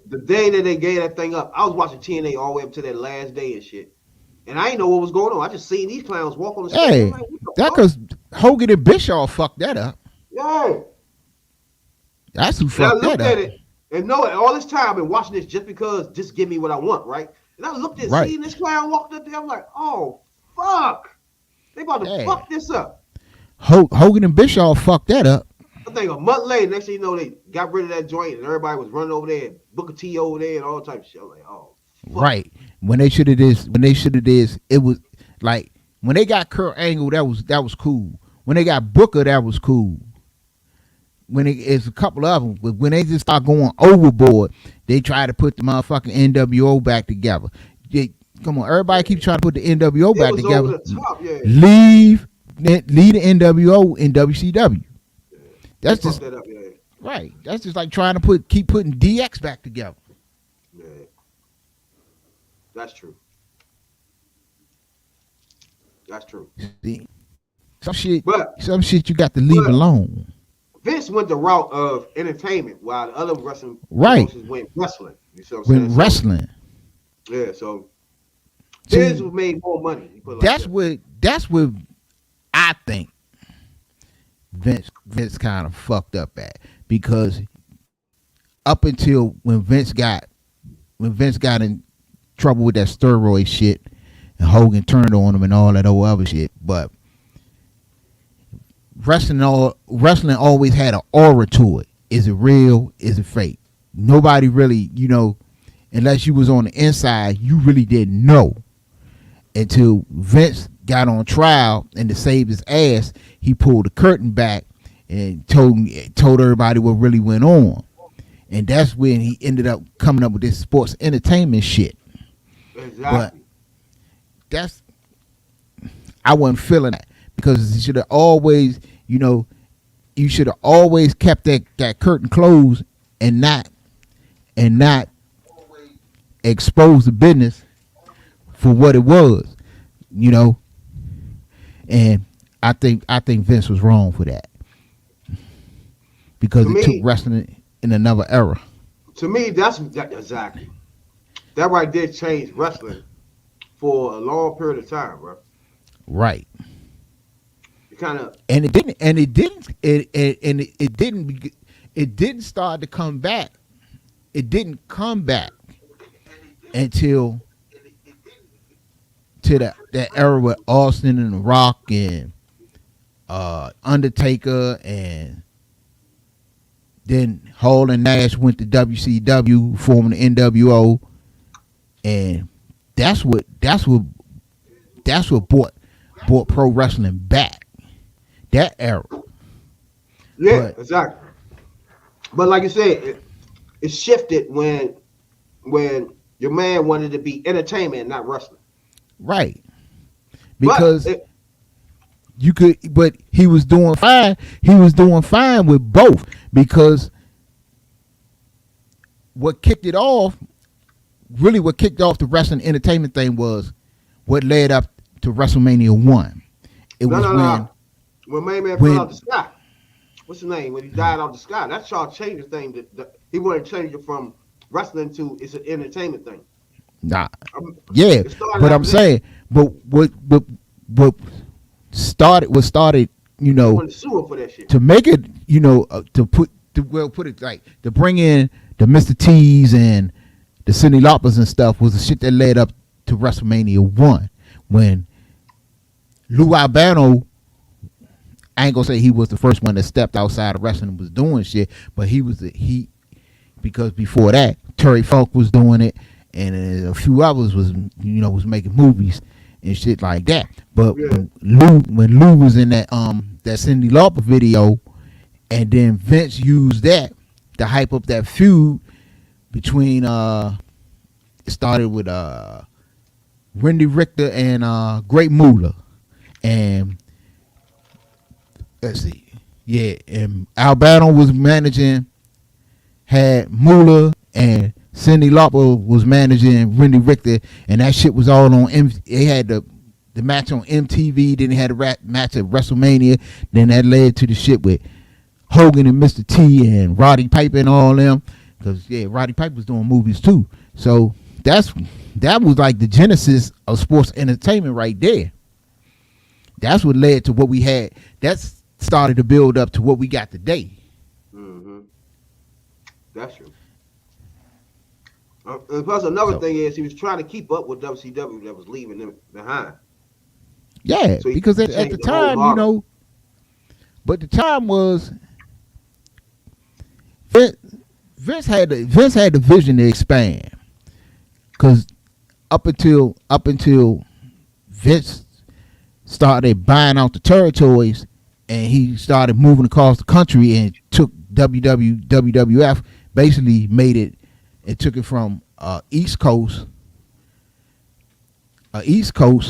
The day that they gave that thing up, I was watching TNA all the way up to that last day and shit. And I didn't know what was going on. I just seen these clowns walk on the stage. Hey, like, that because Hogan and Bischoff fucked that up. Yeah. That's who fucked that up. At it and know it all this time I've been watching this just because just give me what I want, right? And I looked at seeing this clown walking up there, I'm like, oh fuck. They about to fuck this up. Hogan and Bischoff fucked that up. I think a month later, next thing you know, they got rid of that joint and everybody was running over there, Booker T over there and all types of shit. I'm like, oh fuck. Right. When they should have it was like when they got Kurt Angle, that was cool. When they got Booker, that was cool. It's a couple of them, but when they just start going overboard, they try to put the motherfucking NWO back together. Come on, everybody keep trying to put the NWO back together. Over the top, yeah. Leave the NWO in WCW. Yeah. That's just that up, yeah. Right. That's just like trying to keep putting DX back together. Yeah. That's true. That's true. See, some shit you got to leave alone. Vince went the route of entertainment while the other wrestling promotions went wrestling. You see what I'm saying? Wrestling. Yeah, so Vince made more money. That's what I think Vince kind of fucked up at, because up until when Vince got in trouble with that steroid shit and Hogan turned on him and all that old other shit, but wrestling always had an aura to it. is it real? Is it fake? Nobody really, unless you was on the inside, you really didn't know until Vince got on trial, and to save his ass, he pulled the curtain back and told everybody what really went on. And that's when he ended up coming up with this sports entertainment shit. Exactly. But I wasn't feeling that, because you should have always, you should have always kept that curtain closed and not expose the business for what it was, And I think Vince was wrong for that, because it took wrestling in another era. To me, that's exactly. That right there changed wrestling for a long period of time, bro. Right. It kind of. And it didn't start to come back. It didn't come back until to that era with Austin and The Rock and Undertaker, and then Hall and Nash went to WCW, forming the NWO, and that's what brought pro wrestling back. That era. Yeah, exactly. But like you said, it shifted when your man wanted to be entertainment, not wrestling. Right. Because but he was doing fine. He was doing fine with both, because what kicked off the wrestling entertainment thing was what led up to WrestleMania 1. When Main Man fell out the sky. What's his name? When he died out the sky. That y'all changed the thing. He wanted to change it from wrestling to it's an entertainment thing. Nah. Yeah. But I'm saying, but what started, for that shit. to make it, to bring in the Mr. T's and the Cyndi Laupers and stuff, was the shit that led up to WrestleMania 1, when Lou Albano, I ain't gonna say he was the first one that stepped outside of wrestling and was doing shit, but because before that, Terry Funk was doing it, and a few others was making movies and shit like that. But when Lou was in that Cyndi Lauper video, and then Vince used that to hype up that feud between it started with Wendy Richter and Great Moolah, and let's see, and Albano was managing, had Moolah, and Cyndi Lauper was managing Wendy Richter, and that shit was all on they had the match on MTV, then they had a match at WrestleMania, then that led to the shit with Hogan and Mr. T and Roddy Piper and all them, because Roddy Piper was doing movies too. So that was like the genesis of sports entertainment right there. That's what led to what we had. That's started to build up to what we got today. Mm-hmm. That's true. And plus, another thing is he was trying to keep up with WCW that was leaving them behind. Yeah, so because at the time, but the time was Vince had the vision to expand, because up until Vince started buying out the territories, and he started moving across the country and took WWF, basically made it. It took it from East Coast, the Eastern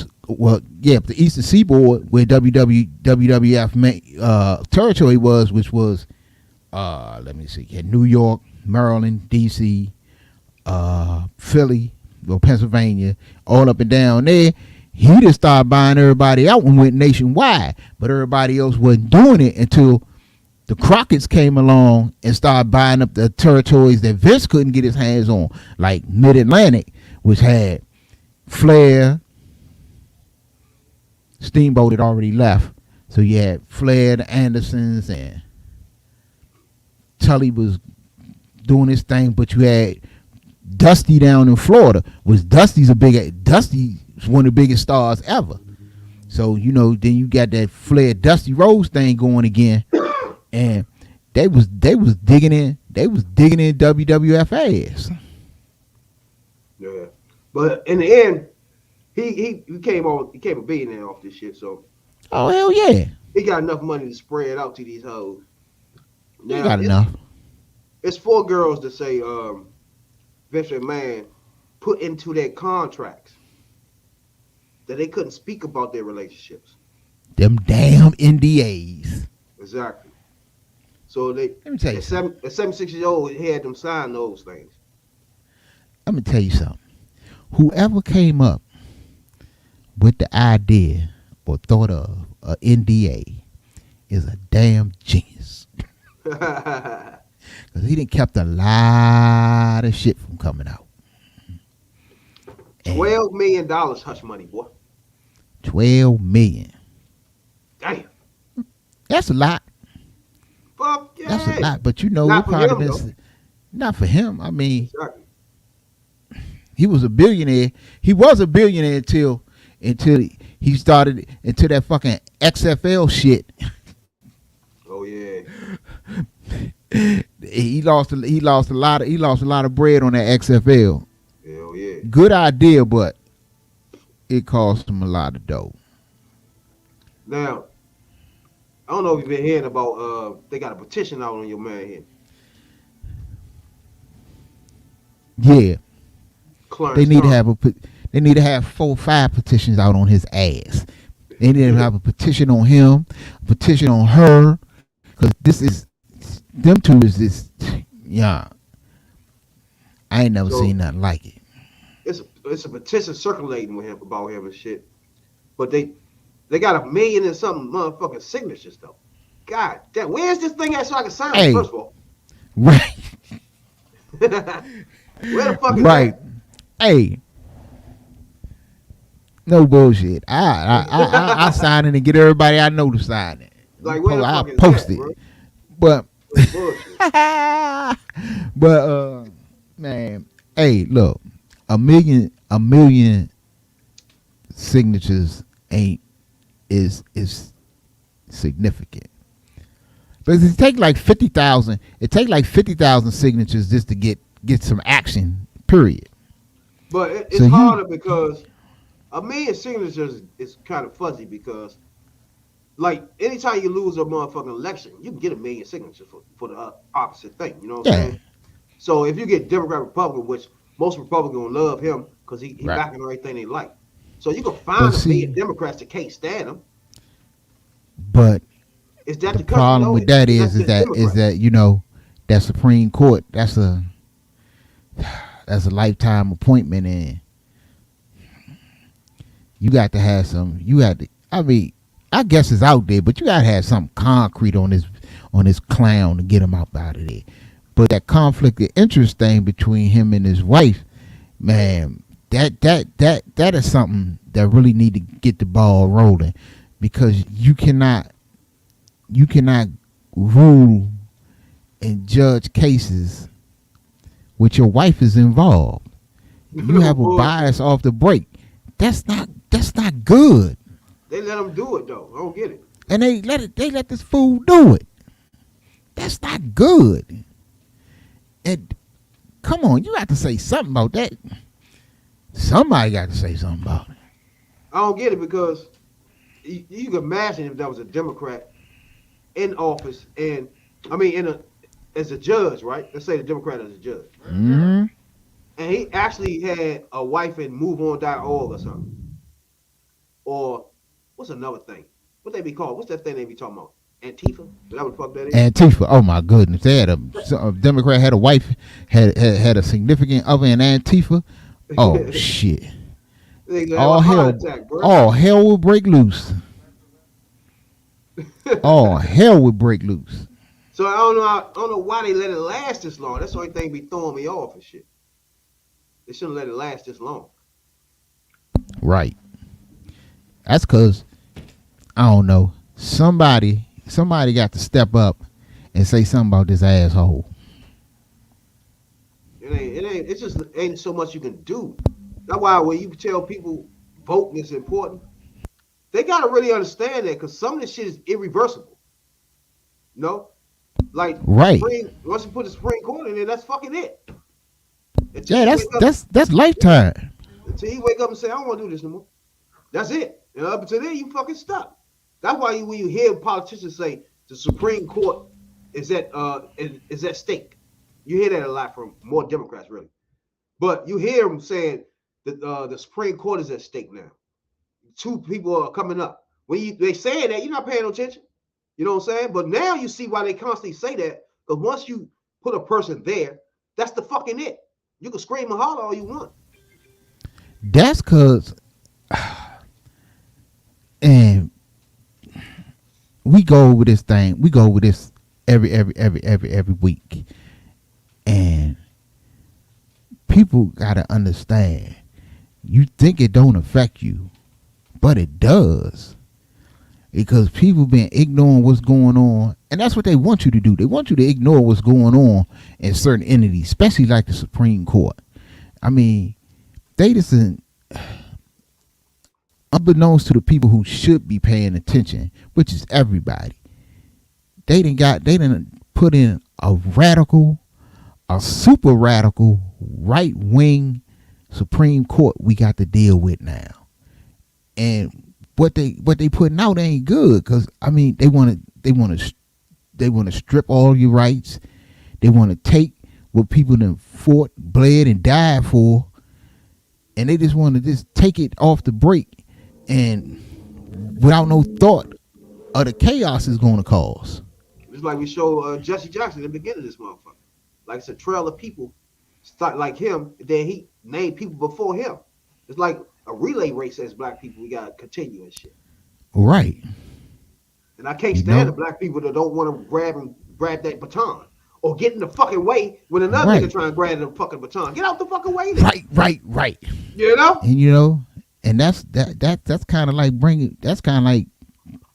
Seaboard, where WWF territory was, which was, let me see, New York, Maryland, D.C., Philly, Pennsylvania, all up and down there. He just started buying everybody out and went nationwide, but everybody else wasn't doing it until the Crockett's came along and started buying up the territories that Vince couldn't get his hands on, like Mid-Atlantic, which had Flair. Steamboat had already left, so you had Flair, the Andersons, and Tully was doing his thing, but you had Dusty down in Florida. Dusty's one of the biggest stars ever. So then you got that Flair Dusty Rhodes thing going again. And they was digging in WWF ass. Yeah, but in the end, he became a billionaire off this shit. So Oh hell yeah, he got enough money to spread out to these hoes. he got enough. It's for girls to say, Vince McMahon put into their contracts that they couldn't speak about their relationships. Them damn NDAs. Exactly. So Let me tell you something. at 76 years old, he had them sign those things. Let me tell you something. Whoever came up with the idea or thought of an NDA is a damn genius. Because he done kept a lot of shit from coming out. And $12 million hush money, boy. 12 million. Damn. That's a lot. Fuck yeah. That's a lot. But you know, Not it for probably him, been though. not for him. I mean, Exactly. he was a billionaire. He was a billionaire until he started into that fucking XFL shit. Oh yeah. He lost a lot of bread on that XFL. Hell yeah. Good idea, but it cost him a lot of dough. Now, I don't know if you've been hearing about they got a petition out on your man here. Yeah, Clarence they need Thomas. to have 4 or 5 petitions out on his ass. They need to have a petition on him, a petition on her, because them two is this. Yeah, I ain't never seen nothing like it. It's a petition circulating with him about him and shit. But they got 1 million and something motherfucking signatures though. God damn, where's this thing at so I can sign it, first of all? Right. Where the fuck is Right. that? Hey. No bullshit. I sign it and get everybody I know to sign it. Like where the I'll fuck is post that, it. bro? But That's bullshit. but man, hey, look, a million signatures is significant. But it take like 50,000. It take like 50,000 signatures just to get some action. Period. But it's So harder because 1 million signatures is kind of fuzzy because, like, anytime you lose a motherfucking election, you can get 1 million signatures for the opposite thing. You know what I'm saying? So if you get Democrat, Republican, which most Republicans gonna love him because he Right. backing everything they like. So you can find 1 million Democrats that can't stand him. But Is that the problem with that is Democrats. that you know that Supreme Court that's a lifetime appointment, and you got to have some. I mean, I guess it's out there, but you got to have something concrete on this clown to get him out of there. But that conflict of interest thing between him and his wife, man, that is something that really need to get the ball rolling, because you cannot rule and judge cases with your wife is involved. You have a bias off the break. That's not good. They let him do it though. I don't get it. And they let this fool do it. That's not good. And come on, you got to say something about that. Somebody got to say something about it. I don't get it because you can imagine if that was a Democrat in office, and I mean as a judge, right? Let's say the Democrat is a judge, Mm-hmm. and he actually had a wife in MoveOn.org or something, or what's another thing? What they be called? What's that thing they be talking about? Antifa? Is that what the fuck that is? Antifa. Oh my goodness, they had a Democrat had a wife had a significant other in Antifa. Oh shit! They have All a hell, heart attack, bro. all hell will break loose. All hell would break loose. So I don't know why they let it last this long. That's the only thing be throwing me off and shit. They shouldn't let it last this long. Right. That's because I don't know. Somebody got to step up and say something about this asshole. It just ain't so much you can do. That's why when you tell people voting is important, they gotta really understand that because some of this shit is irreversible. No, Like, Right. once you put the Supreme Court in there, that's fucking it. Yeah, that's lifetime. Until he wake up and say, I don't want to do this no more. That's it. And up until then, you fucking stuck. That's why when you hear politicians say the Supreme Court is at stake, you hear that a lot from more Democrats, really. But you hear them saying that the Supreme Court is at stake now. 2 people are coming up. When they saying that, you're not paying no attention. You know what I'm saying? But now you see why they constantly say that. Because once you put a person there, that's the fucking it. You can scream and holler all you want. That's because, and we go over this thing. We go over this every week, and people gotta understand. You think it don't affect you, but it does, because people been ignoring what's going on, and that's what they want you to do. They want you to ignore what's going on in certain entities, especially like the Supreme Court. I mean, they just, unbeknownst to the people who should be paying attention, which is everybody, they didn't put in a super radical right wing Supreme Court we got to deal with now. And what they putting out ain't good, because I mean they want to strip all your rights. They want to take what people done fought, bled, and died for, and they just want to just take it off the break, and without no thought of the chaos it's going to cause. It's like we show Jesse Jackson in the beginning of this motherfucker. Like it's a trail of people start like him, and then he named people before him. It's like a relay race as black people. We gotta continue and shit. Right. And I can't stand the black people that don't want to grab that baton or get in the fucking way when another nigga trying to grab the fucking baton. Get out the fucking way. Then. Right. You know? And that's kind of like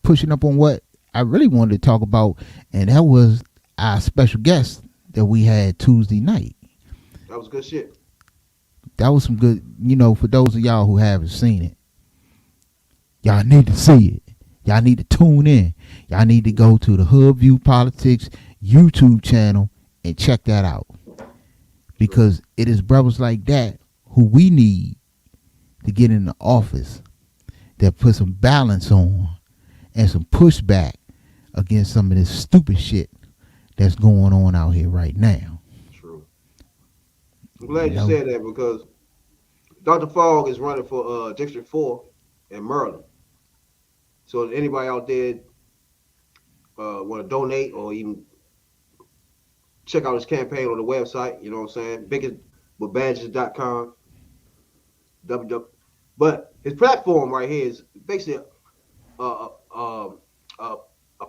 pushing up on what I really wanted to talk about, and that was our special guest that we had Tuesday night. That was good shit. That was some good, for those of y'all who haven't seen it, y'all need to see it. Y'all need to tune in. Y'all need to go to the Hood View Politics YouTube channel and check that out. Because it is brothers like that who we need to get in the office that put some balance on and some pushback against some of this stupid shit that's going on out here right now. True. I'm glad you said that, because Dr. Fogg is running for District 4 in Maryland. So if anybody out there want to donate or even check out his campaign on the website, you know what I'm saying? biggestwithbadges.com. But his platform right here is basically a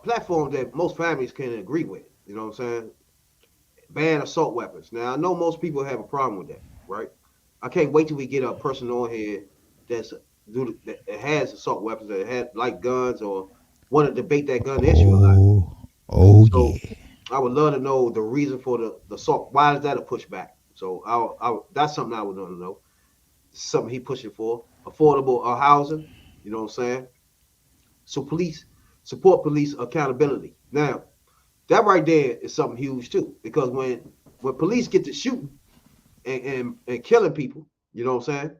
platform that most families can agree with. You know what I'm saying? Ban assault weapons. Now, I know most people have a problem with that, right? I can't wait till we get a person on here that has assault weapons, that had like guns or want to debate that gun issue a lot. So I would love to know the reason for the assault. Why is that a pushback? So that's something I would want to know. Something he pushing for. Affordable housing. You know what I'm saying? So support police accountability. Now, that right there is something huge too, because when police get to shooting and killing people, you know what I'm saying?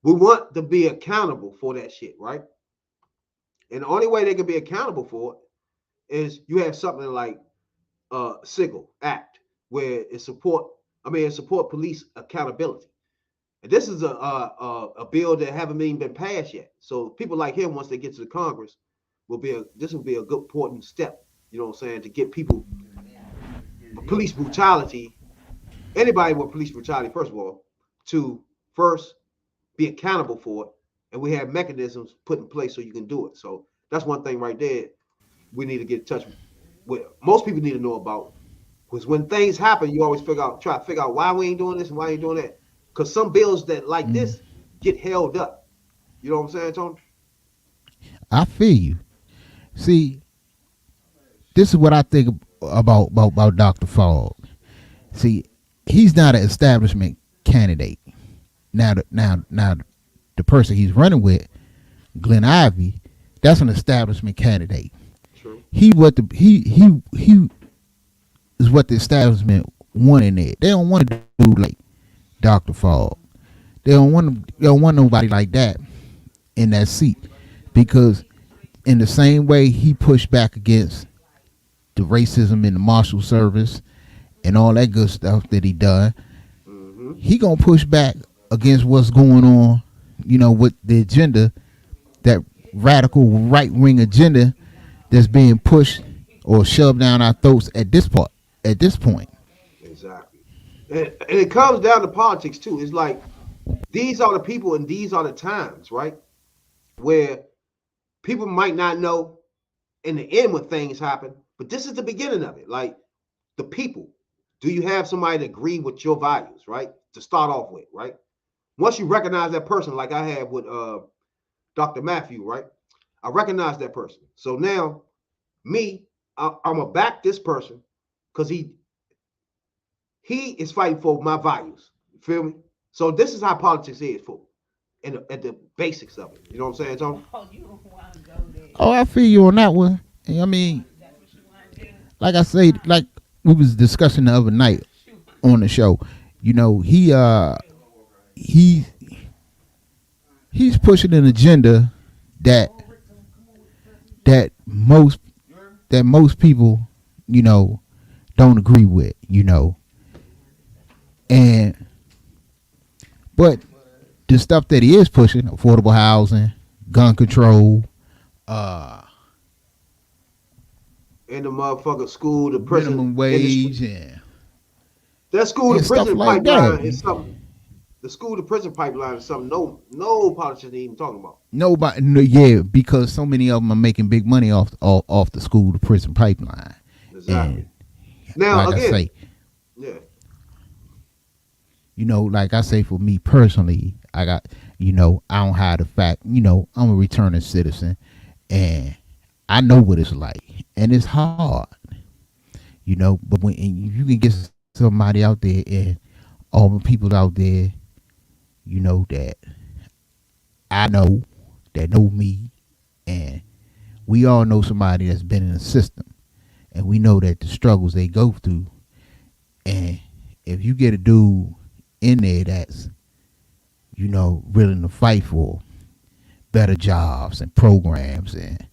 We want to be accountable for that shit, right? And the only way they can be accountable for it is you have something like SIGL Act, where it support police accountability. And this is a bill that haven't even been passed yet. So people like him, once they get to the Congress, this will be a good important step, you know what I'm saying, to get people police brutality, anybody with police brutality, first of all, to first be accountable for it, and we have mechanisms put in place so you can do it. So that's one thing right there we need to get in touch with. Most people need to know about, because when things happen, you always try to figure out why we ain't doing this and why we ain't doing that. Because some bills that like this get held up. You know what I'm saying, Tony? I feel you. See, this is what I think about Dr. Fogg. See, he's not an establishment candidate. Now the person he's running with, Glenn Ivey, that's an establishment candidate. True. He is what the establishment want in there. They don't want to do like Dr. Fogg. They don't want nobody like that in that seat, because in the same way he pushed back against the racism in the Marshal Service and all that good stuff that he done, he gonna push back against what's going on, with the agenda, that radical right wing agenda that's being pushed or shoved down our throats at this point. Exactly. And it comes down to politics too. It's like, these are the people and these are the times, right? Where people might not know in the end when things happen, but this is the beginning of it. Like, the people, do you have somebody to agree with your values, right? To start off with, right? Once you recognize that person, like I had with Dr. Matthew, right? I recognize that person. So now, I'm gonna back this person because he is fighting for my values. You feel me? So this is how politics is, for at the basics of it. You know what I'm saying, Tony? Oh, I feel you on that one. I mean, like I say, like we was discussing the other night on the show, he's pushing an agenda that most people, don't agree with, and but the stuff that he is pushing, affordable housing, gun control, and the motherfucker school, the prison, minimum wage, and that school to prison like pipeline is something. The school to prison pipeline is something no politician even talking about. Nobody, no, yeah, because so many of them are making big money off the school to prison pipeline. Exactly. And Now like again, I say, yeah. Like I say, for me personally, I got, I don't hide the fact, I'm a returning citizen, and I know what it's like, and it's hard, but when you can get somebody out there, and all the people out there, that I know, that know me, and we all know somebody that's been in the system, and we know that the struggles they go through, and if you get a dude in there that's, willing to fight for better jobs and programs and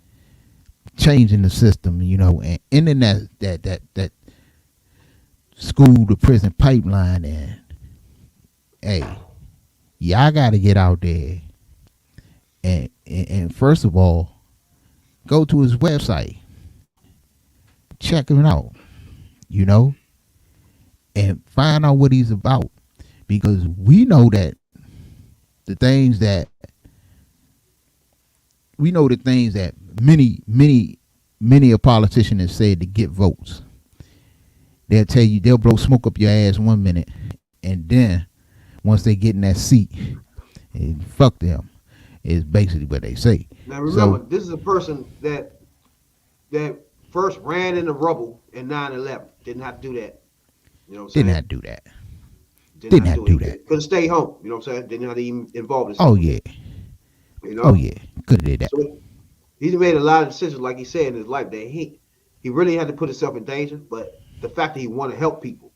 changing the system, and ending that school to prison pipeline, and hey, y'all got to get out there and first of all, go to his website, check him out, and find out what he's about, because we know the things that many a politician has said to get votes. They'll tell you, they'll blow smoke up your ass 1 minute, and then once they get in that seat, and fuck them, is basically what they say. Now remember, this is a person that first ran in the rubble in 9/11. Didn't have to do that. You know what I'm saying? Didn't have to do that. Didn't have to do that. Could have stayed home. You know what I'm saying? Didn't have to even involve himself. Oh yeah. Oh yeah. Could have did that. So he's made a lot of decisions, like he said, in his life that he really had to put himself in danger. But the fact that he want to help people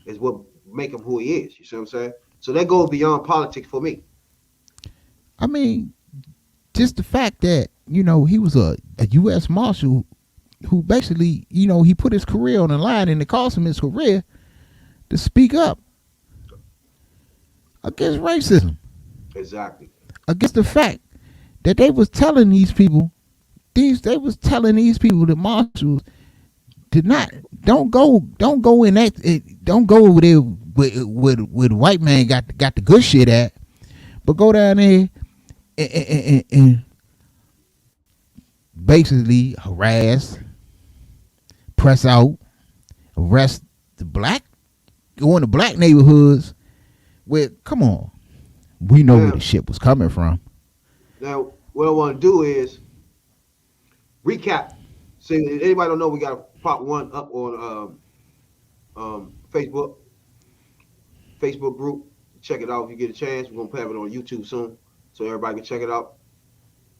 is what make him who he is. You see what I'm saying? So that goes beyond politics for me. I mean, just the fact that, he was a U.S. Marshal who basically, he put his career on the line, and it cost him his career to speak up against racism. Exactly. Against the fact that they was telling these people, the marshals, don't go over there where the white man got the good shit at, but go down there and basically harass, press out, arrest go into black neighborhoods where, come on, we know where the shit was coming from. Now, what I want to do is recap. See, if anybody don't know, we got to pop one up on Facebook group. Check it out if you get a chance. We're gonna have it on YouTube soon, so everybody can check it out.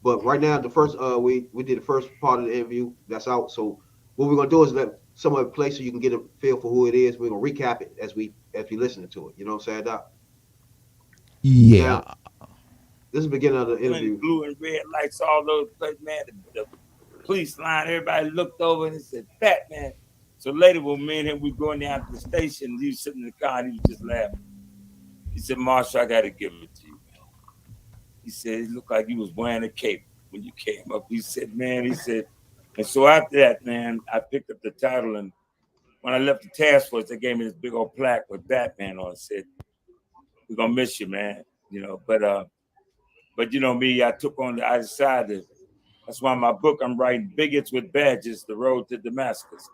But right now, the first we did the first part of the interview that's out. So what we're gonna do is some of the place so you can get a feel for who it is. We're gonna recap it as we listen to it. You know what I'm saying, Doc? Yeah. Now, this is the beginning of the interview. Blue and red lights all over the place, man. The police line, everybody looked over and said, Batman. So later when me and him, we going down to the station, he was sitting in the car and he was just laughing. He said, Marshall, I got to give it to you, man. He said, it looked like you was wearing a cape when you came up. He said, and so after that, man, I picked up the title, and when I left the task force, they gave me this big old plaque with Batman on it. Said, we're going to miss you, man. You know, but you know me, I decided, that's why in my book I'm writing Bigots with Badges, The Road to Damascus.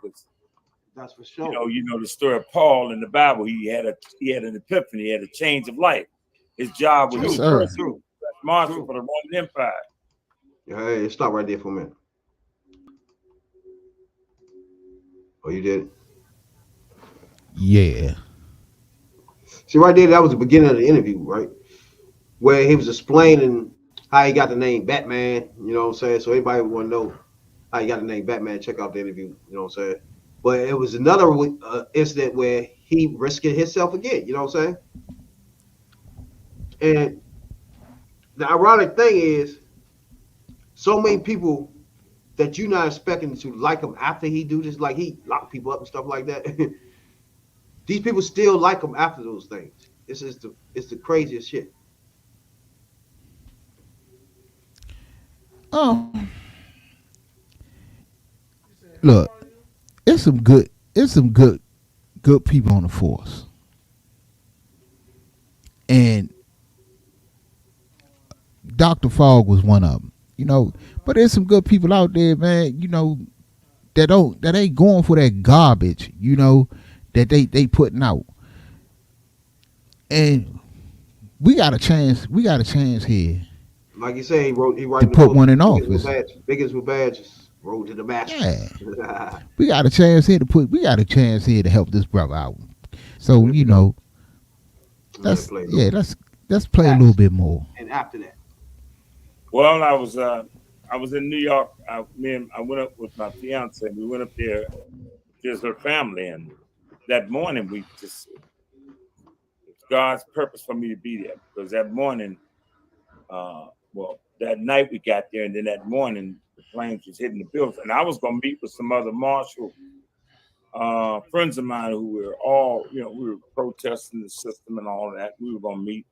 That's for sure. You know the story of Paul in the Bible. He had an epiphany, he had a change of life. His job was marshal for the Roman Empire. Hey, stop right there for a minute. Oh, you did? Yeah. See, right there, that was the beginning of the interview, right? Where he was explaining how he got the name Batman, you know what I'm saying? So anybody want to know how he got the name Batman, check out the interview, you know what I'm saying? But it was another incident where he risked himself again, you know what I'm saying? And the ironic thing is, so many people that you're not expecting to like him after he do this, like he lock people up and stuff like that. These people still like him after those things. It's the craziest shit. Look, it's some good people on the force. And Dr. Fogg was one of them, you know. But there's some good people out there, man, you know, that ain't going for that garbage, you know, that they putting out. And we got a chance here. Like you say, he wrote to put one in office. Biggest with badges, road to Damascus. Yeah. we got a chance here to help this brother out. So, you know, let's play a little bit more. And after that. Well, I was in New York. I went up with my fiance. We went up there to visit her family, and that morning it's God's purpose for me to be there, because that morning, that night we got there, and then that morning the planes was hitting the building, and I was gonna meet with some other marshal friends of mine who were all, we were protesting the system and all that. We were gonna meet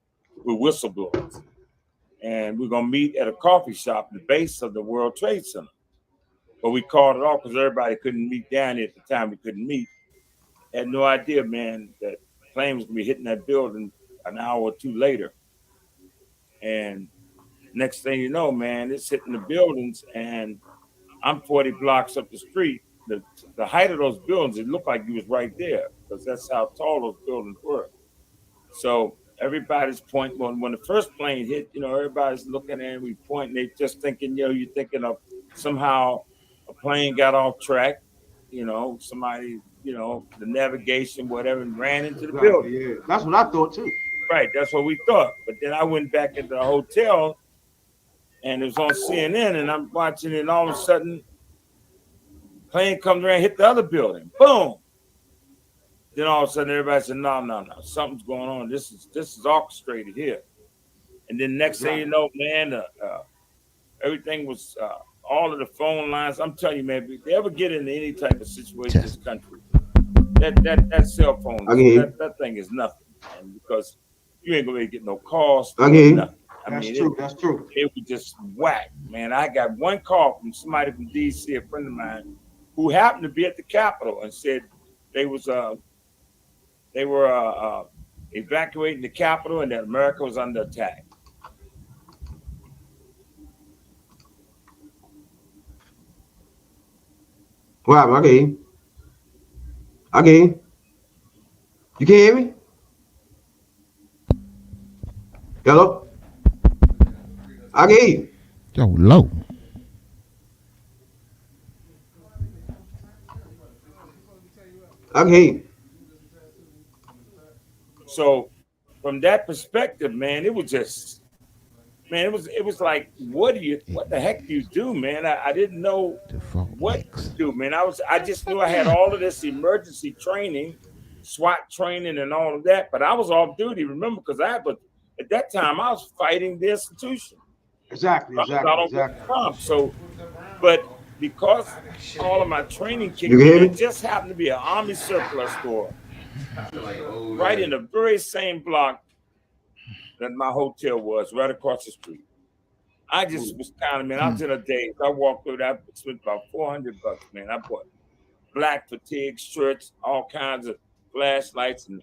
with whistleblowers. And we're going to meet at a coffee shop in the base of the World Trade Center. But we called it off because everybody couldn't meet down there at the time. We couldn't meet. Had no idea, man, that plane was going to be hitting that building an hour or two later. And next thing you know, man, it's hitting the buildings, and I'm 40 blocks up the street. The height of those buildings, it looked like you was right there, because that's how tall those buildings were. So everybody's pointing. When the first plane hit, everybody's looking at it, we pointing. They just thinking, you're thinking of somehow a plane got off track, somebody, the navigation, whatever, and ran into the building. Yeah, that's what I thought too. Right, that's what we thought. But then I went back into the hotel, and it was on CNN, and I'm watching it, and all of a sudden, plane comes around, hit the other building, boom. Then all of a sudden, everybody said, no, something's going on. This is orchestrated here. And then next thing you know, man, everything was, all of the phone lines. I'm telling you, man, if they ever get into any type of situation in this country, that cell phone, that thing is nothing, man, because you ain't going to get no calls. Nothing. That's true. It was just whack, man. I got one call from somebody from D.C., a friend of mine, who happened to be at the Capitol, and said they were evacuating the Capitol and that America was under attack. Wow, okay. You can't hear me? Hello? I can hear you. Yo, low. I can hear you. So from that perspective, man, it was man, it was like, what the heck do you do, man? I didn't know what to do, man. I just knew I had all of this emergency training, SWAT training, and all of that, but I was off duty. Remember, because at that time I was fighting the institution. Exactly. So, but because all of my training kicked You can hear in, me? it just happened to be an Army surplus store right in the very same block that my hotel was, right across the street. I just was kind of, man, I was in a daze. I walked through that, spent about $400, man. I bought black fatigue shirts, all kinds of flashlights and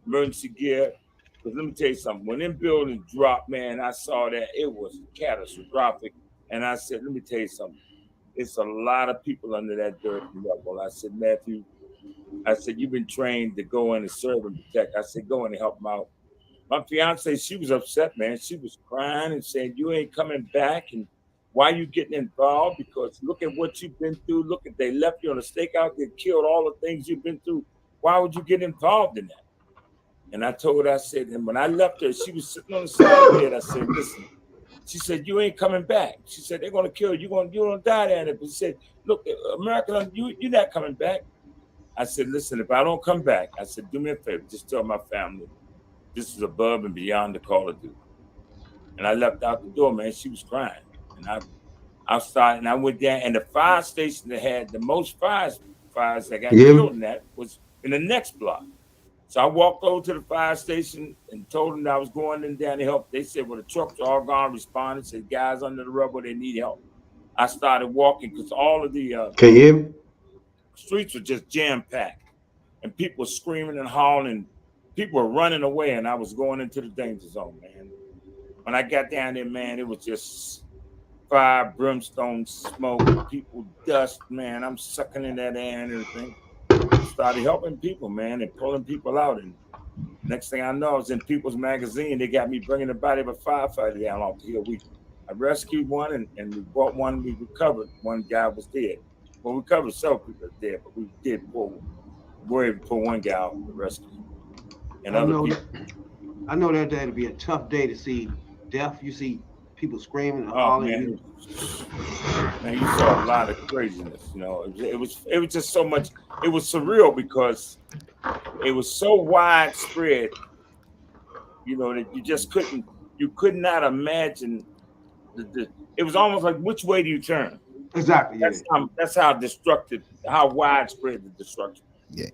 emergency gear. Because let me tell you something, when them buildings dropped, man, I saw that it was catastrophic. And I said, let me tell you something. It's a lot of people under that dirt level. I said, Matthew, you've been trained to go in and serve and protect. I said, go in and help them out. My fiance, she was upset, man. She was crying and saying, you ain't coming back. And why you getting involved? Because look at what you've been through. Look at, they left you on a stakeout. They killed all the things you've been through. Why would you get involved in that? And I told her, I said, and when I left her, she was sitting on the side of the bed. I said, listen. She said, you ain't coming back. She said, they're going to kill you. You're going to die there. But she said, look, America, you're not coming back. I said, listen, if I don't come back, I said, do me a favor. Just tell my family this is above and beyond the call of duty. And I left out the door, man. She was crying. And I started, and I went down, and the fire station that had the most fires that got killed in that was in the next block. So I walked over to the fire station and told them that I was going in down to help. They said, well, the trucks are all gone. Responded, said, guys under the rubble, they need help. I started walking because all of the Can you hear me? Streets were just jam-packed. And people were screaming and hollering. People were running away, and I was going into the danger zone, man. When I got down there, man, it was just fire, brimstone, smoke, people, dust, man. I'm sucking in that air and everything. Started helping people, man, and pulling people out. And next thing I know, I was in People's Magazine. They got me bringing the body of a firefighter down off the hill. I rescued one, and we brought one. We recovered. One guy was dead. Well, we recovered several people dead, but we did pull. We were able to pull one guy out of the rescue. And I know that day to be a tough day to see death. You see people screaming and hollering. Man, you saw a lot of craziness. You know, it was just so much. It was surreal because it was so widespread. You know that you could not imagine. It was almost like, which way do you turn? Exactly. That's how destructive, how widespread the destruction. Yeah.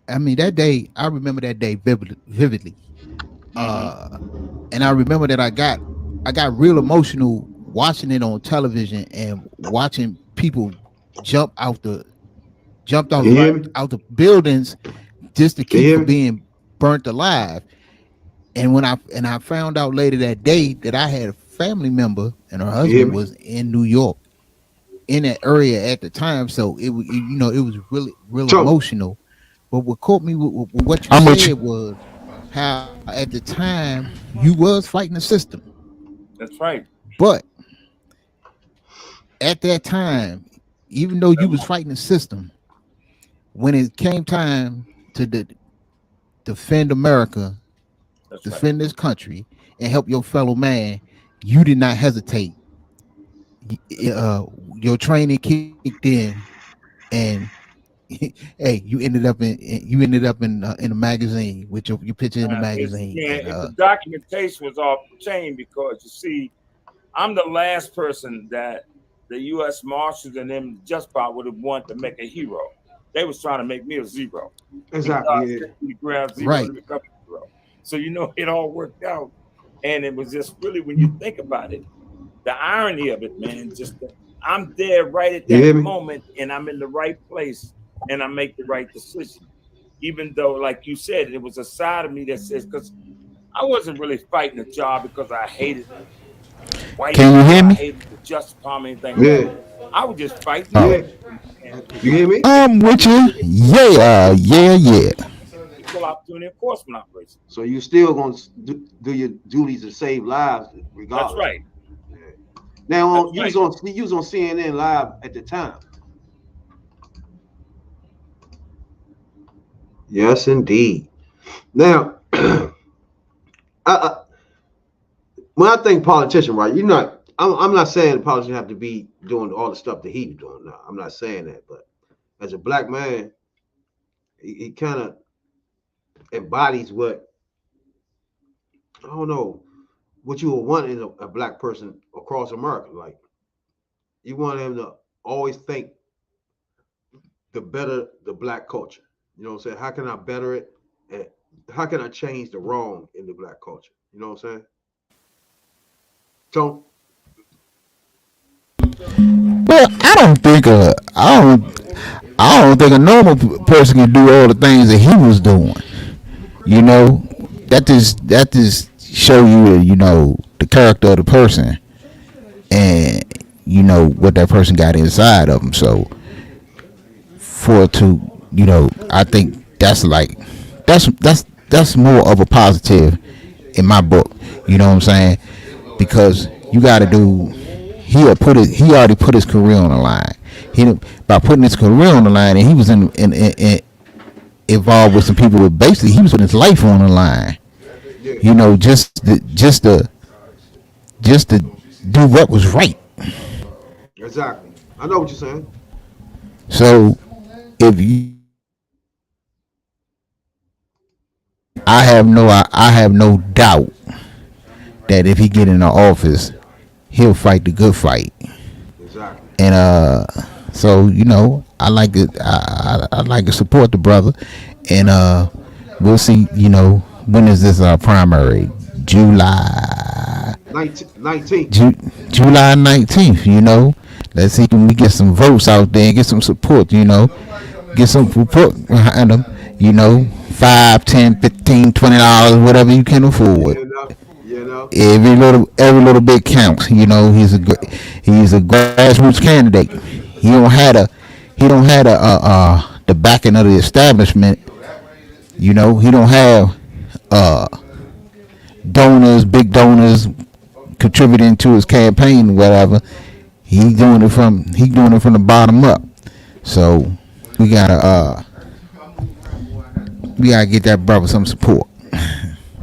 I mean, that day, I remember that day vividly. And I remember that I got real emotional watching it on television and watching people jumped out the buildings just to keep from being burnt alive. And when I found out later that day that I had a family member and her husband was in New York in that area at the time, so it was really emotional. But what caught me with what you said was how at the time you was fighting the system. That's right. But at that time, even though you was fighting the system, when it came time to defend America, defend this country, and help your fellow man, you did not hesitate. Your training kicked in, and hey, you ended up in a magazine with your picture in the magazine. The documentation was off the chain because you see, I'm the last person that the U.S. Marshals and them just about would have wanted to make a hero. They was trying to make me a zero. Exactly. Right. So it all worked out, and it was just really, when you think about it, the irony of it, man. Just I'm there right at that moment, and I'm in the right place. And I make the right decision, even though, like you said, it was a side of me that says, because I wasn't really fighting a job because I hated white. Can you hear me? I hated the Justice Department, anything. I was just fighting. You hear me? I'm with you. Yeah. Equal opportunity enforcement operation. So you still gonna do your duties to save lives, regardless. That's right. Now you was on CNN Live at the time. Yes, indeed. Now, when I think politician, right? I'm not saying the politician have to be doing all the stuff that he's doing now. I'm not saying that, but as a black man, he kind of embodies what, I don't know, what you would want in a black person across America. Like, you want him to always think the better the black culture. You know what I'm saying? How can I better it? And how can I change the wrong in the black culture? You know what I'm saying? So, Well, I don't think a normal person can do all the things that he was doing. You know, that just show you, you know, the character of the person, and you know what that person got inside of them. So, you know, I think that's more of a positive in my book. You know what I'm saying? Because you got to do. He already put his career on the line. By putting his career on the line, and he was involved with some people who basically he was putting his life on the line. You know, just to do what was right. exactly. I know what you're saying. So I have no doubt that if he get in the office, he'll fight the good fight. Exactly. And so you know, I like it. I like to support the brother, and we'll see. You know, when is this primary? July 19th. July 19th. You know, let's see, can we get some votes out there and get some support. You know, get some support behind them. You know, $5, $10, $15, $20, whatever you can afford. You know. Every little bit counts. You know, he's a grassroots candidate. He don't have the backing of the establishment. You know, he don't have big donors contributing to his campaign, whatever. He's doing it from the bottom up. So we gotta get that brother some support.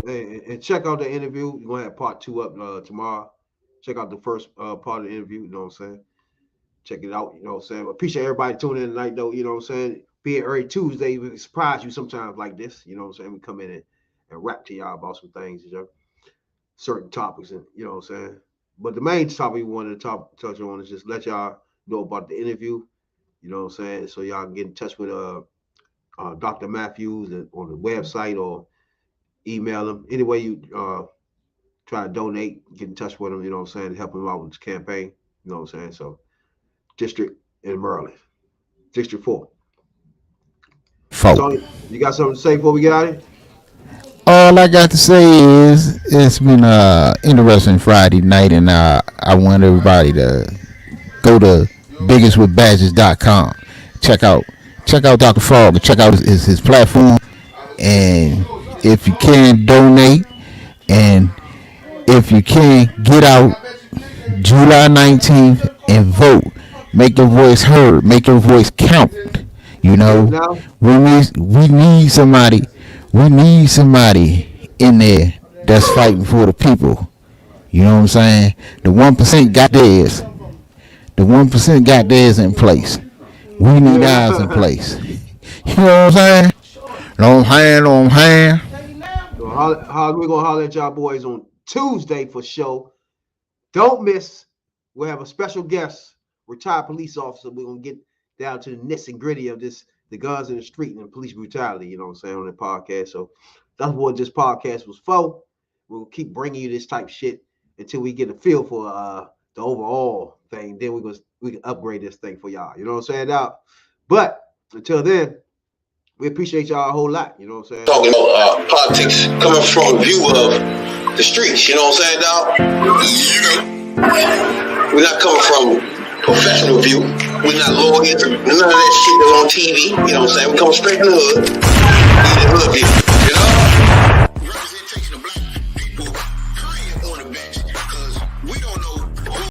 And check out the interview. We're gonna have part 2 up tomorrow. Check out the first part of the interview. You know what I'm saying? Check it out. You know what I'm saying? Appreciate everybody tuning in tonight, though. You know what I'm saying? Be it every Tuesday, we surprise you sometimes like this. You know what I'm saying? We come in and rap to y'all about some things, you know, certain topics, and you know what I'm saying. But the main topic we wanted to touch on is just let y'all know about the interview. You know what I'm saying? So y'all can get in touch with Dr. Matthews on the website or email him. Any way you try to donate, get in touch with him, you know what I'm saying, help him out with his campaign. You know what I'm saying? So district in Maryland. District 4. Tony, you got something to say before we get out of here? All I got to say is it's been interesting Friday night, and I want everybody to go to biggestwithbadges.com. Check out Dr. Fogg, check out his platform, and if you can, donate, and if you can, get out July 19th and vote. Make your voice heard, make your voice count. You know, we need somebody in there that's fighting for the people. You know what I'm saying? The 1% got theirs. The 1% got theirs in place. We need ours in place. You know what I'm saying? Long hand. How we gonna holler at y'all boys on Tuesday for show. Don't miss. We'll have a special guest, retired police officer. We're gonna get down to the nits and gritty of the guns in the street and police brutality, you know what I'm saying, on the podcast. So that's what this podcast was for. We'll keep bringing you this type of shit until we get a feel for the overall thing. Then we can upgrade this thing for y'all. You know what I'm saying? Now, but until then, we appreciate y'all a whole lot. You know what I'm saying? Talking about politics coming from a view of the streets. You know what I'm saying, dog? We're not coming from professional view. We're not lawyers. None of that shit that's on TV. You know what I'm saying? We come straight from the hood. The hood view. You know?